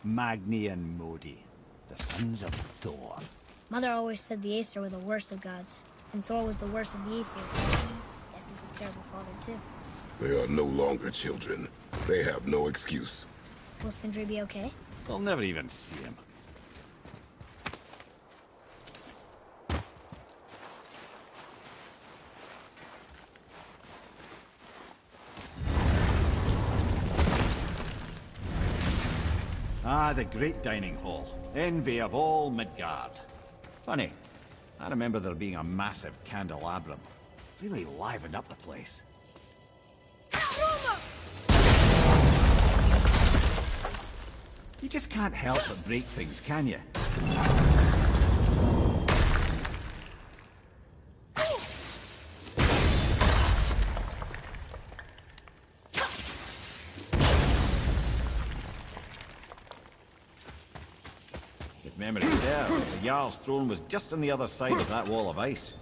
Magni and Modi. The sons of Thor. Mother always said the Aesir were the worst of gods, and Thor was the worst of the Aesir. Yes, he's a terrible father, too. They are no longer children. They have no excuse. Will Sindri be okay? We'll never even see him. Ah, the great dining hall. Envy of all Midgard. Funny, I remember there being a massive candelabrum. Really livened up the place. You just can't help but break things, can you? If memory serves, the Jarl's throne was just on the other side of that wall of ice.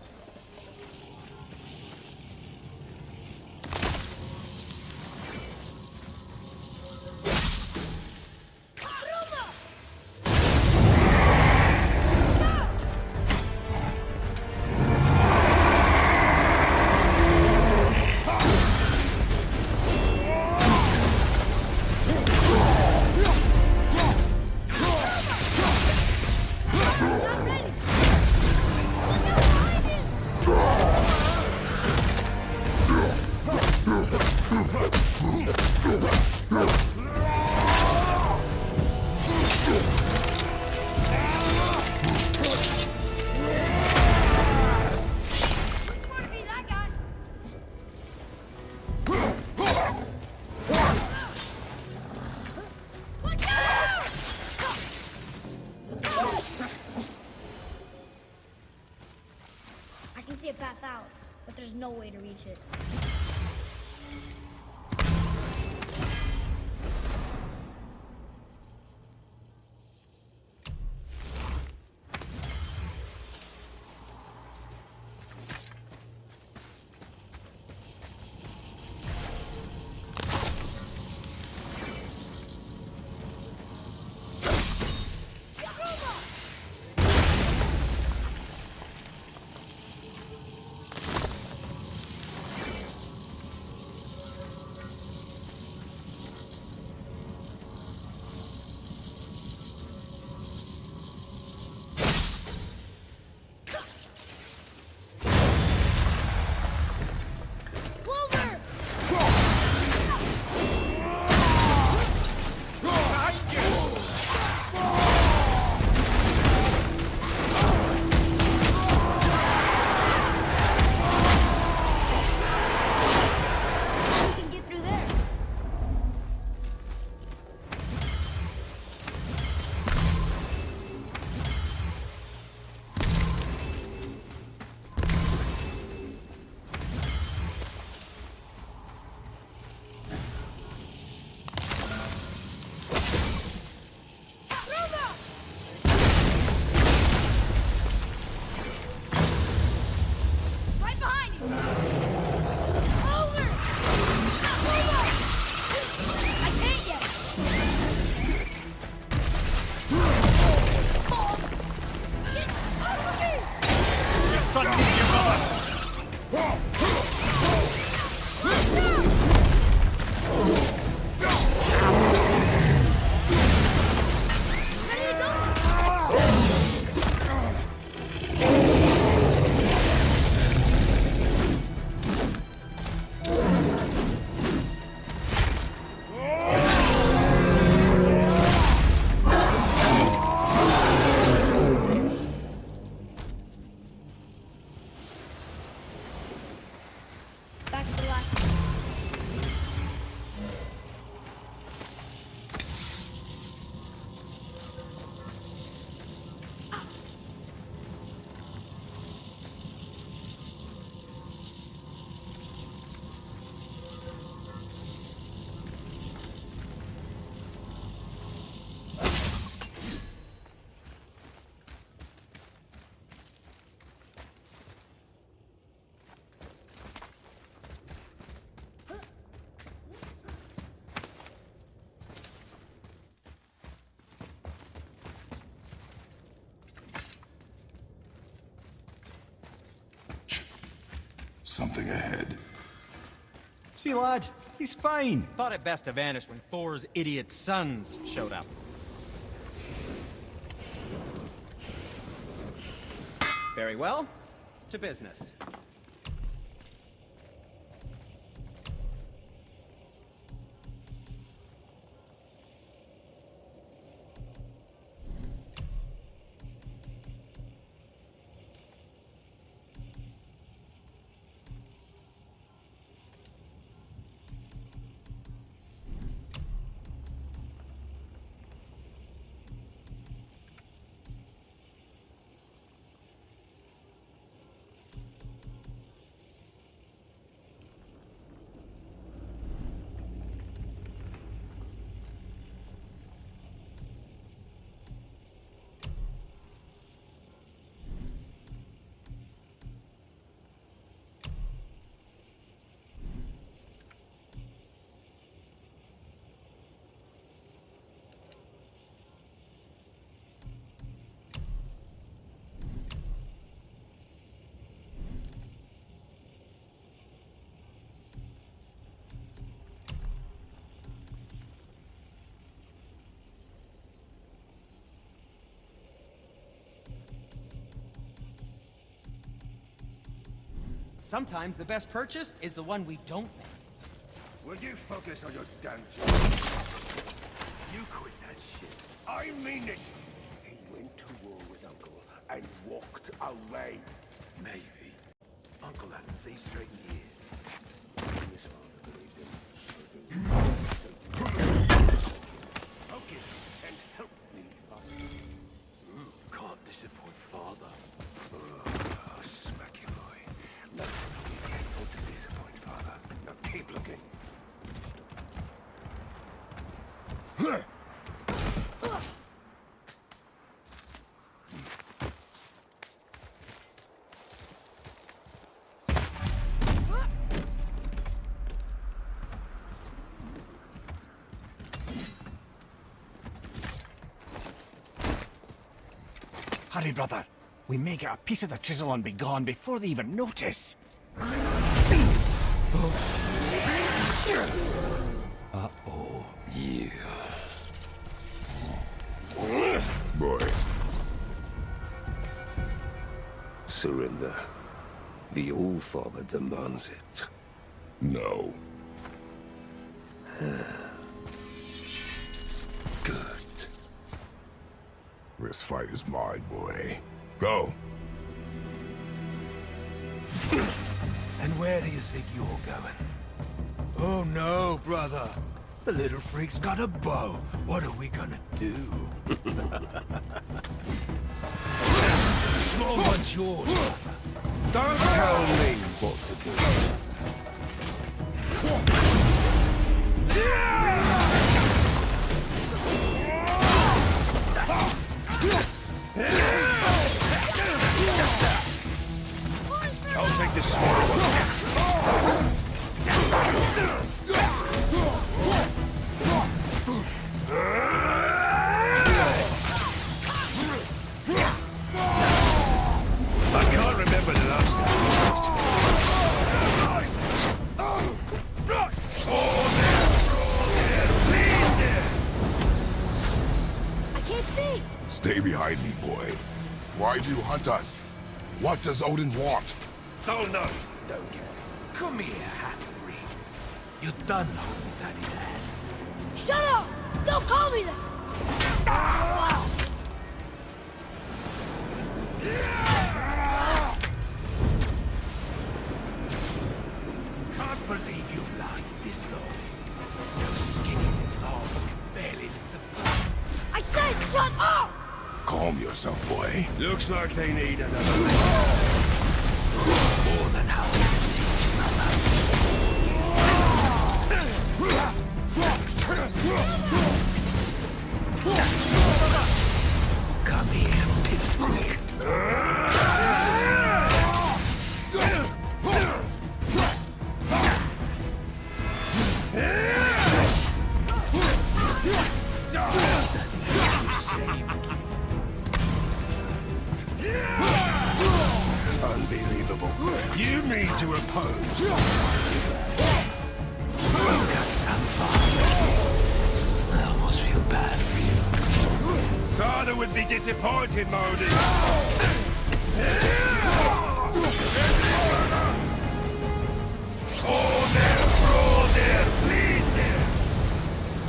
path out, but there's no way to reach it. Back to the last one. Something ahead. See, lad, he's fine. Thought it best to vanish when Thor's idiot sons showed up. Very well. To business. Sometimes the best purchase is the one we don't make. Will you focus on your damn job? You quit that shit. I mean it. He went to war with Uncle and walked away. Maybe. Uncle hasn't seen straight in years. His father believes him. Focus and help me, father. Can't disappoint father. I'll smack you, boy. Hurry, brother. We may get a piece of the chisel and be gone before they even notice. Uh-oh. Yeah. Boy. Surrender. The All-Father demands it. No. Good. This fight is mine, boy. Go. And where do you think you're going? Oh no, brother. The little freak's got a bow. What are we gonna do? The small one's yours, brother. Don't tell me what to do. I'll take this small one. I can't remember the last time we faced him. I can't see. Stay behind me, boy. Why do you hunt us? What does Odin want? Oh no, don't care. Come here, half-breed. You're done holding Daddy's hand. Shut up! Don't call me that! Can't believe you've lasted this long. Those skinny little arms can barely lift the blood. I said shut up! Calm yourself, boy. Looks like they need another lesson. More than how we can teach Come here, pipsqueak. Unbelievable. You need to oppose. You've got some fun. I almost feel bad for you. Father would be disappointed, Modi.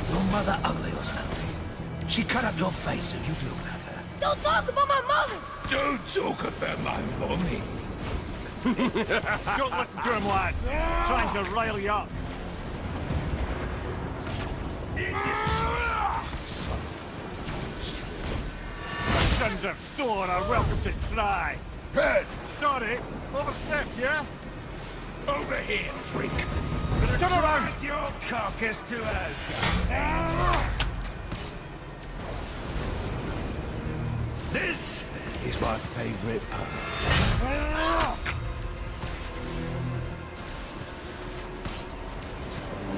Your mother ugly or something? She cut up your face so you'd look like her. Don't talk about my mother! Don't talk about my mommy. Don't listen to him, lad. Trying to rile you up. Sons of Thor are welcome to try. Head! Sorry, overstepped, yeah? Over here, freak. Turn around! Your carcass to Asgard. This is my favorite part.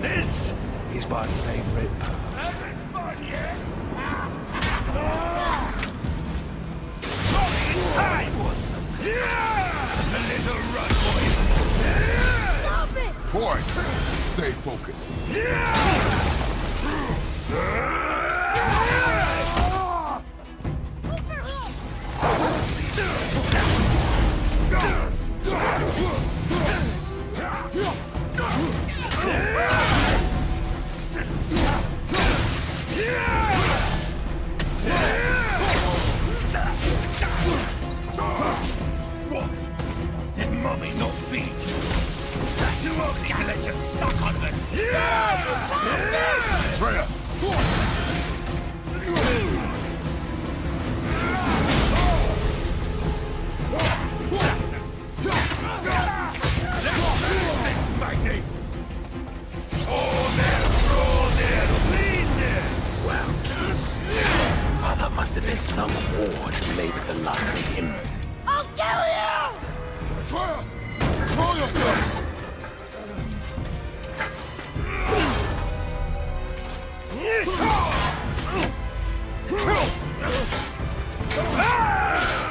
This is my favorite part. Having fun, yeah? I was the little run boy. Stop it! Boy, stay focused. What? Did Mommy not feed you? That you only I let you suck on it. Freya! Well, kids, Mother must have been some horde made of the likes of him. I'll kill you! Freya! Control yourself! Ah!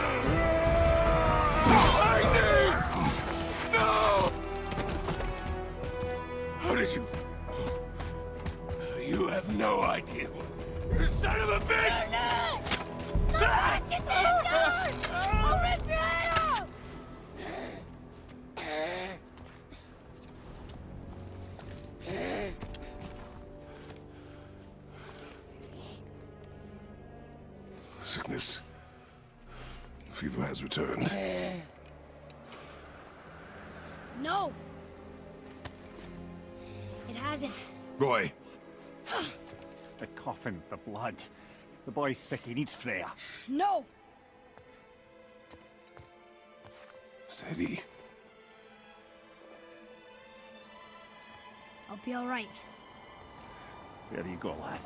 Sickness. Fever has returned. No! It hasn't. Roy, The coughing, the blood. The boy's sick, he needs Freya. No! steady. I'll be alright. There you go, lad.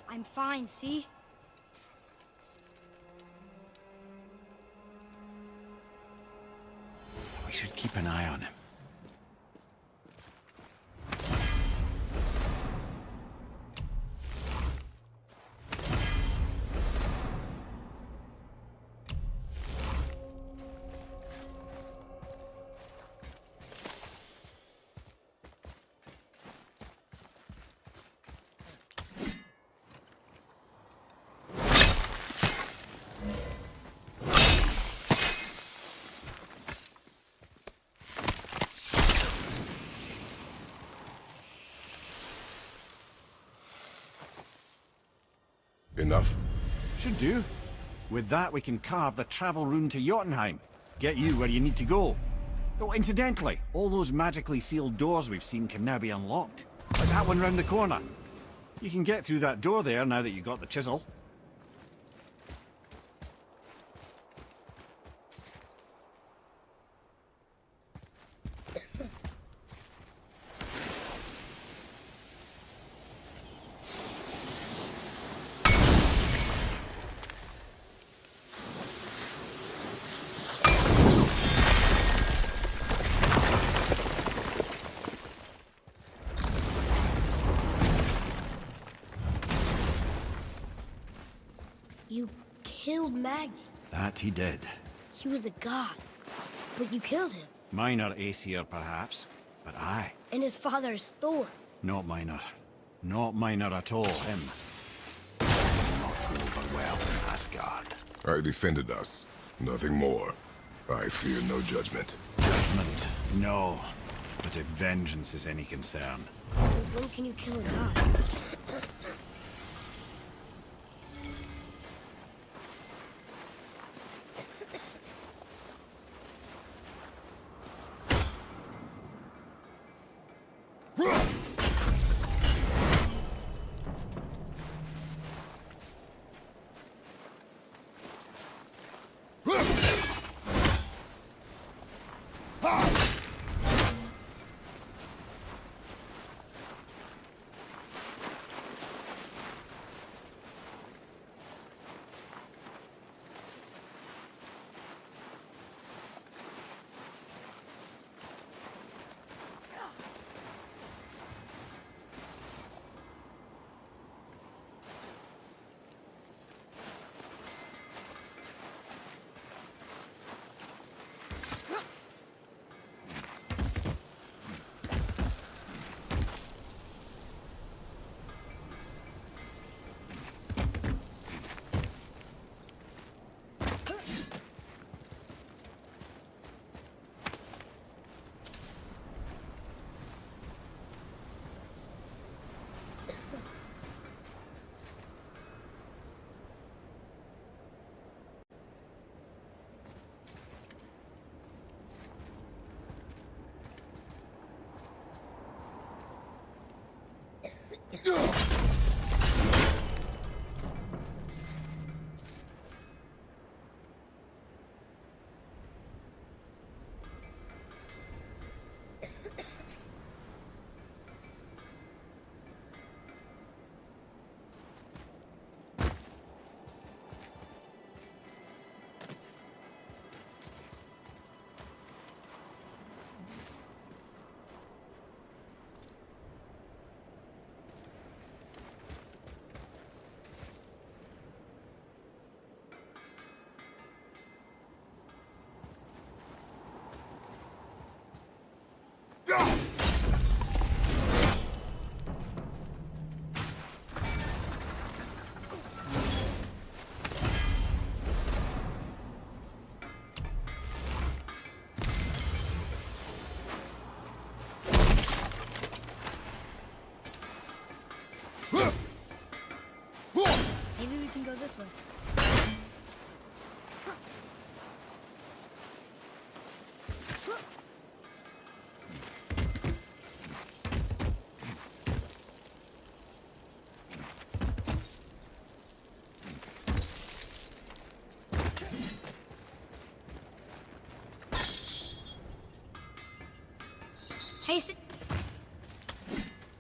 I'm fine, see? We should keep an eye on him. Enough? Should do. With that, we can carve the travel rune to Jotunheim. Get you where you need to go. Oh, incidentally, all those magically sealed doors we've seen can now be unlocked. Like that one round the corner. You can get through that door there now that you got the chisel. You killed Magni. That he did. He was a god. But you killed him. Minor Aesir, perhaps, but I. And his father is Thor. Not minor. Not minor at all, him. Not go over well in Asgard. I defended us. Nothing more. I fear no judgment. Judgment, no. But if vengeance is any concern. Since when can you kill a god?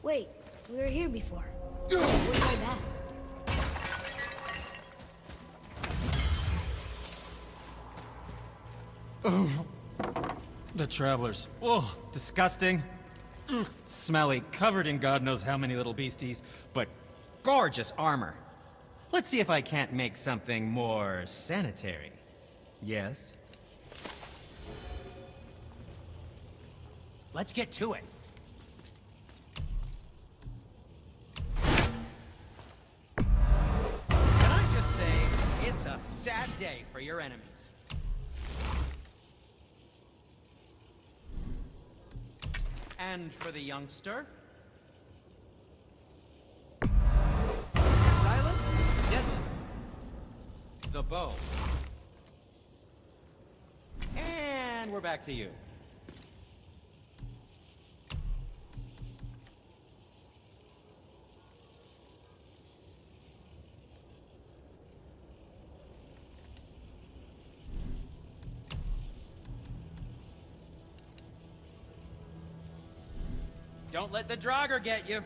Wait, we were here before. Where's my bag? The travelers. Oh, disgusting. Smelly, covered in God knows how many little beasties, but gorgeous armor. Let's see if I can't make something more sanitary. Yes? Let's get to it. Can I just say, it's a sad day for your enemies. And for the youngster? Silent? Deadly. The bow. And we're back to you. Don't let the Draugr get you.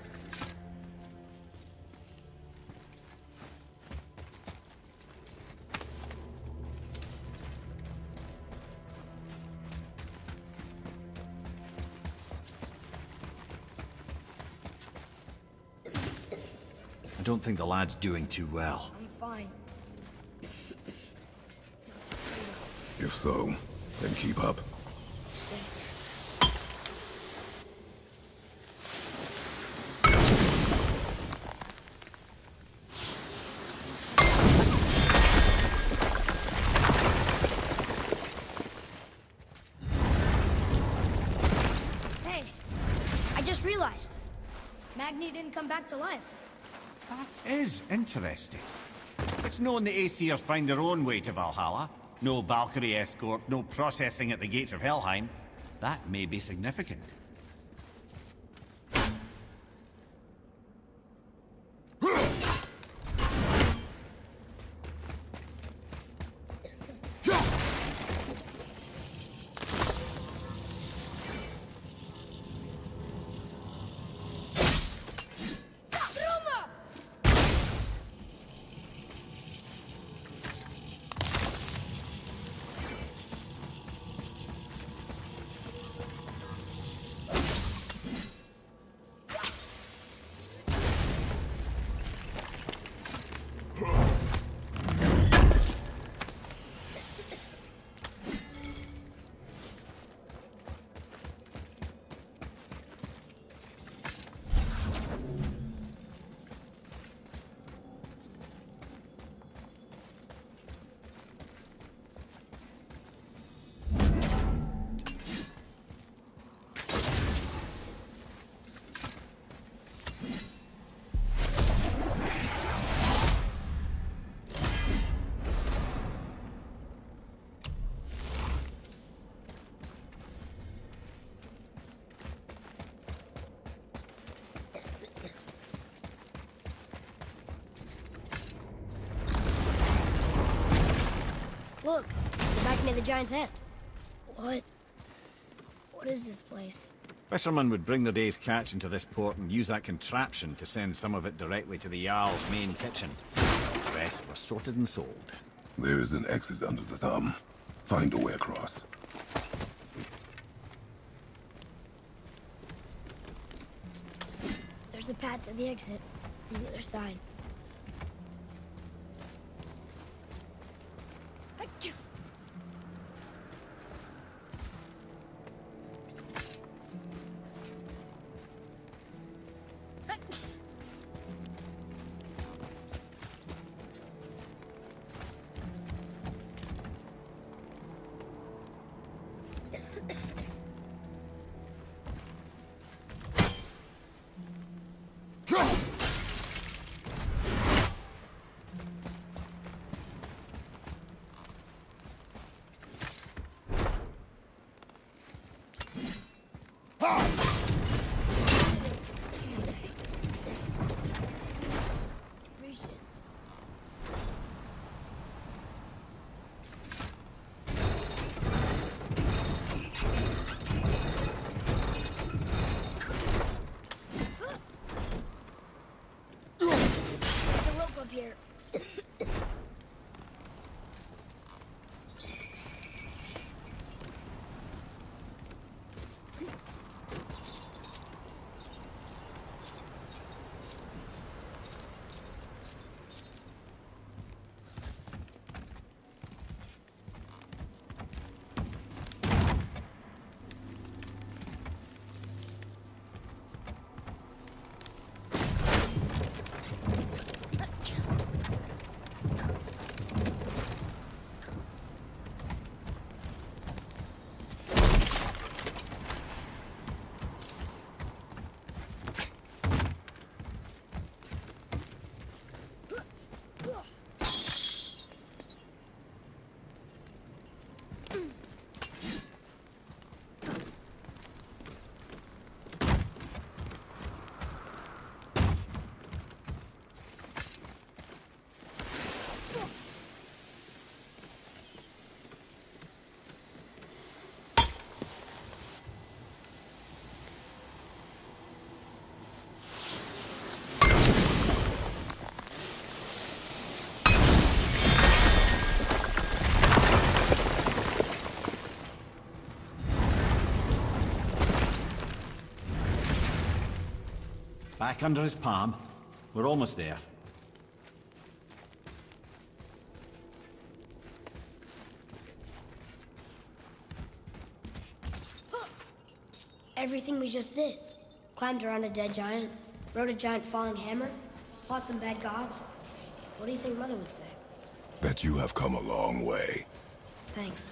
I don't think the lad's doing too well. I'm fine. If so, then keep up. Hey, I just realized. Magni didn't come back to life. That is interesting. It's known the Aesir find their own way to Valhalla. No Valkyrie escort, no processing at the gates of Helheim. That may be significant. Look, we're back near the Giant's Hand. What is this place? Fishermen would bring their day's catch into this port and use that contraption to send some of it directly to the Jarl's main kitchen. The rest were sorted and sold. There is an exit under the thumb. Find a way across. There's a path to the exit on the other side. Back under his palm. We're almost there. Everything we just did. Climbed around a dead giant, rode a giant falling hammer, fought some bad gods. What do you think Mother would say? That you have come a long way. Thanks.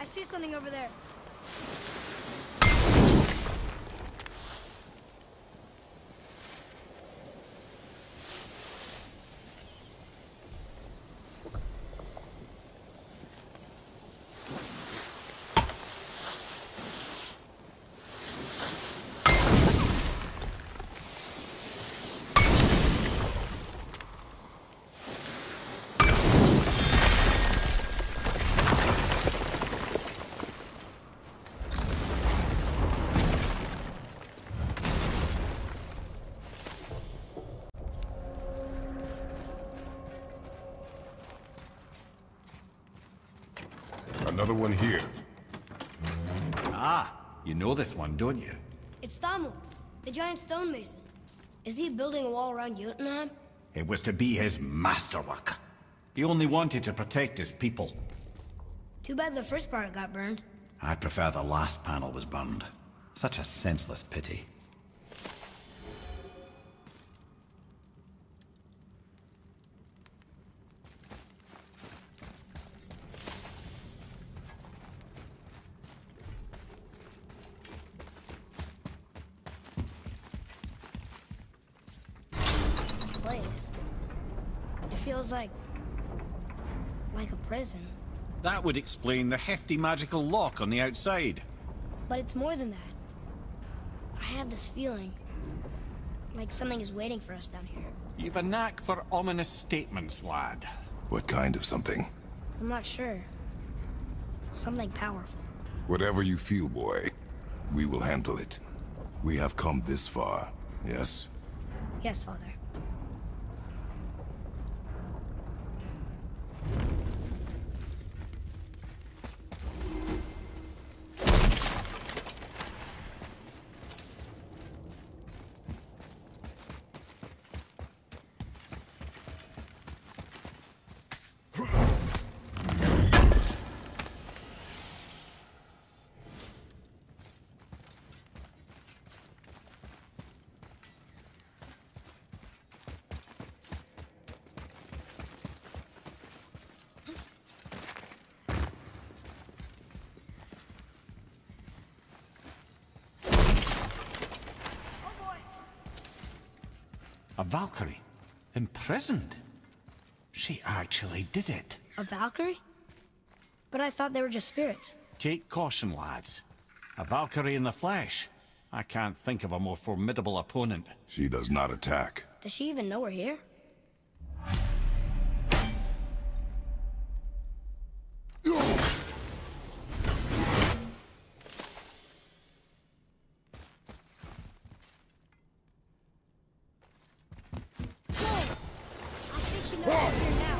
I see something over there. Another one here. Ah, you know this one, don't you? It's Thamur, the giant stonemason. Is he building a wall around Jotunheim? It was to be his masterwork. He only wanted to protect his people. Too bad the first part got burned. I prefer the last panel was burned. Such a senseless pity. This place. It feels like a prison. That would explain the hefty magical lock on the outside. But it's more than that. I have this feeling like something is waiting for us down here. You've a knack for ominous statements, lad. What kind of something? I'm not sure. Something powerful. Whatever you feel, boy, we will handle it. We have come this far, yes? Yes, Father. A Valkyrie? Imprisoned? She actually did it. A Valkyrie? But I thought they were just spirits. Take caution, lads. A Valkyrie in the flesh. I can't think of a more formidable opponent. She does not attack. Does she even know we're here? I think she knows we're here now.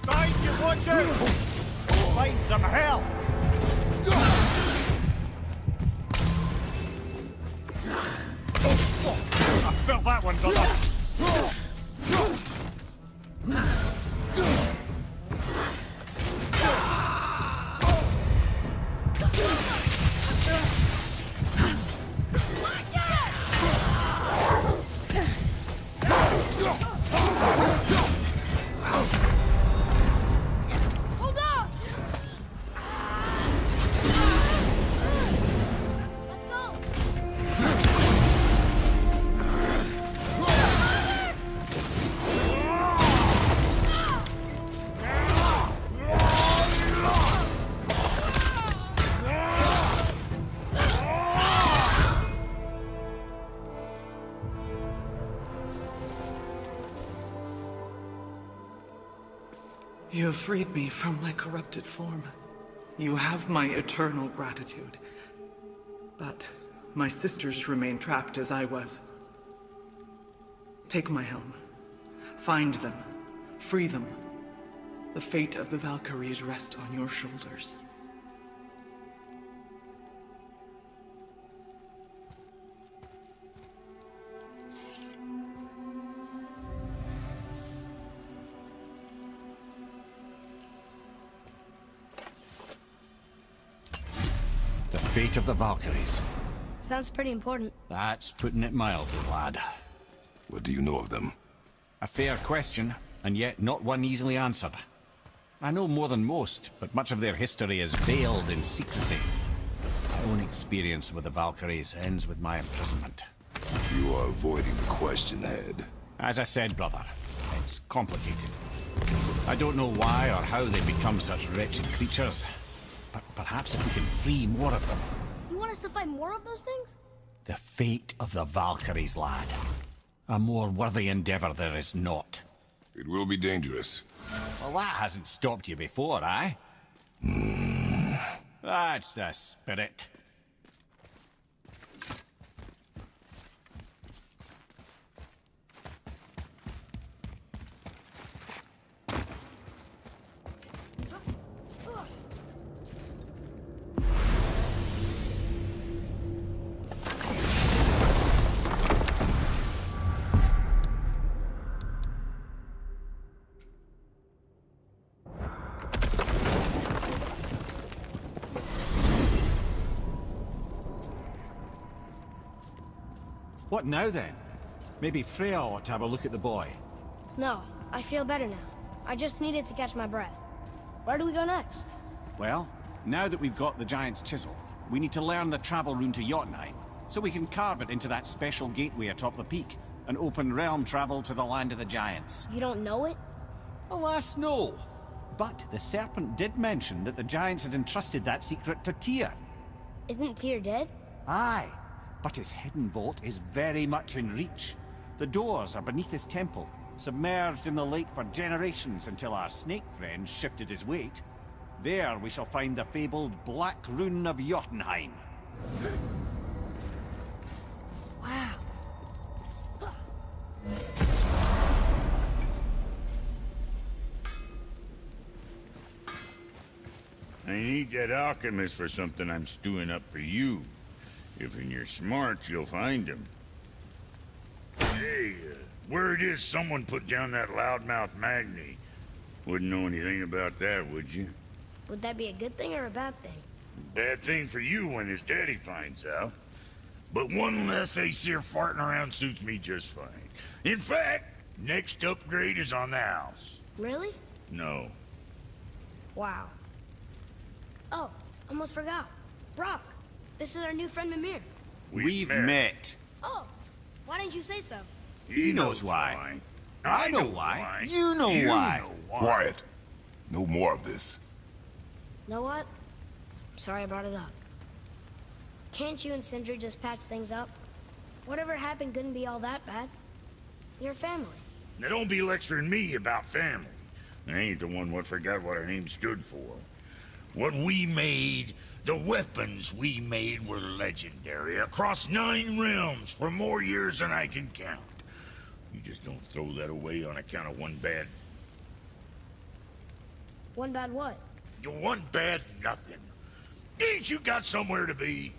Thank you, watch out! Find some help! I felt that one, brother! Hold up! Let's go! You have freed me from my corrupted form. You have my eternal gratitude. But my sisters remain trapped as I was. Take my helm. Find them. Free them. The fate of the Valkyries rests on your shoulders. The fate of the Valkyries. Sounds pretty important. That's putting it mildly, lad. What do you know of them? A fair question, and yet not one easily answered. I know more than most, but much of their history is veiled in secrecy. My own experience with the Valkyries ends with my imprisonment. You are avoiding the question, Head. As I said, brother, it's complicated. I don't know why or how they become such wretched creatures, but perhaps if we can free more of them. You want us to fight more of those things? The fate of the Valkyries, lad. A more worthy endeavor there is not. It will be dangerous. Well, that hasn't stopped you before, eh? That's the spirit. What now then? Maybe Freya ought to have a look at the boy. No, I feel better now. I just needed to catch my breath. Where do we go next? Well, now that we've got the Giant's Chisel, we need to learn the travel rune to Jotunheim, so we can carve it into that special gateway atop the peak, and open realm travel to the land of the Giants. You don't know it? Alas, no. But the Serpent did mention that the Giants had entrusted that secret to Tyr. Isn't Tyr dead? Aye, but his hidden vault is very much in reach. The doors are beneath his temple, submerged in the lake for generations until our snake friend shifted his weight. There we shall find the fabled Black Rune of Jotunheim. Wow. I need that alchemist for something I'm stewing up for you. If you're smart, you'll find him. Hey, word is someone put down that loudmouth Magni. Wouldn't know anything about that, would you? Would that be a good thing or a bad thing? Bad thing for you when his daddy finds out. But one less Aesir farting around suits me just fine. In fact, next upgrade is on the house. Really? No. Wow. Oh, almost forgot. Brock, this is our new friend Mimir. We've met. Oh, why didn't you say so? He knows why. I know why. You know why. Quiet. No more of this. Know what? Sorry I brought it up. Can't you and Sindri just patch things up? Whatever happened couldn't be all that bad. You're family. Now don't be lecturing me about family. I ain't the one what forgot what our name stood for. What we made, the weapons we made were legendary across 9 realms for more years than I can count. You just don't throw that away on account of one bad... One bad what? One bad nothing. Ain't you got somewhere to be?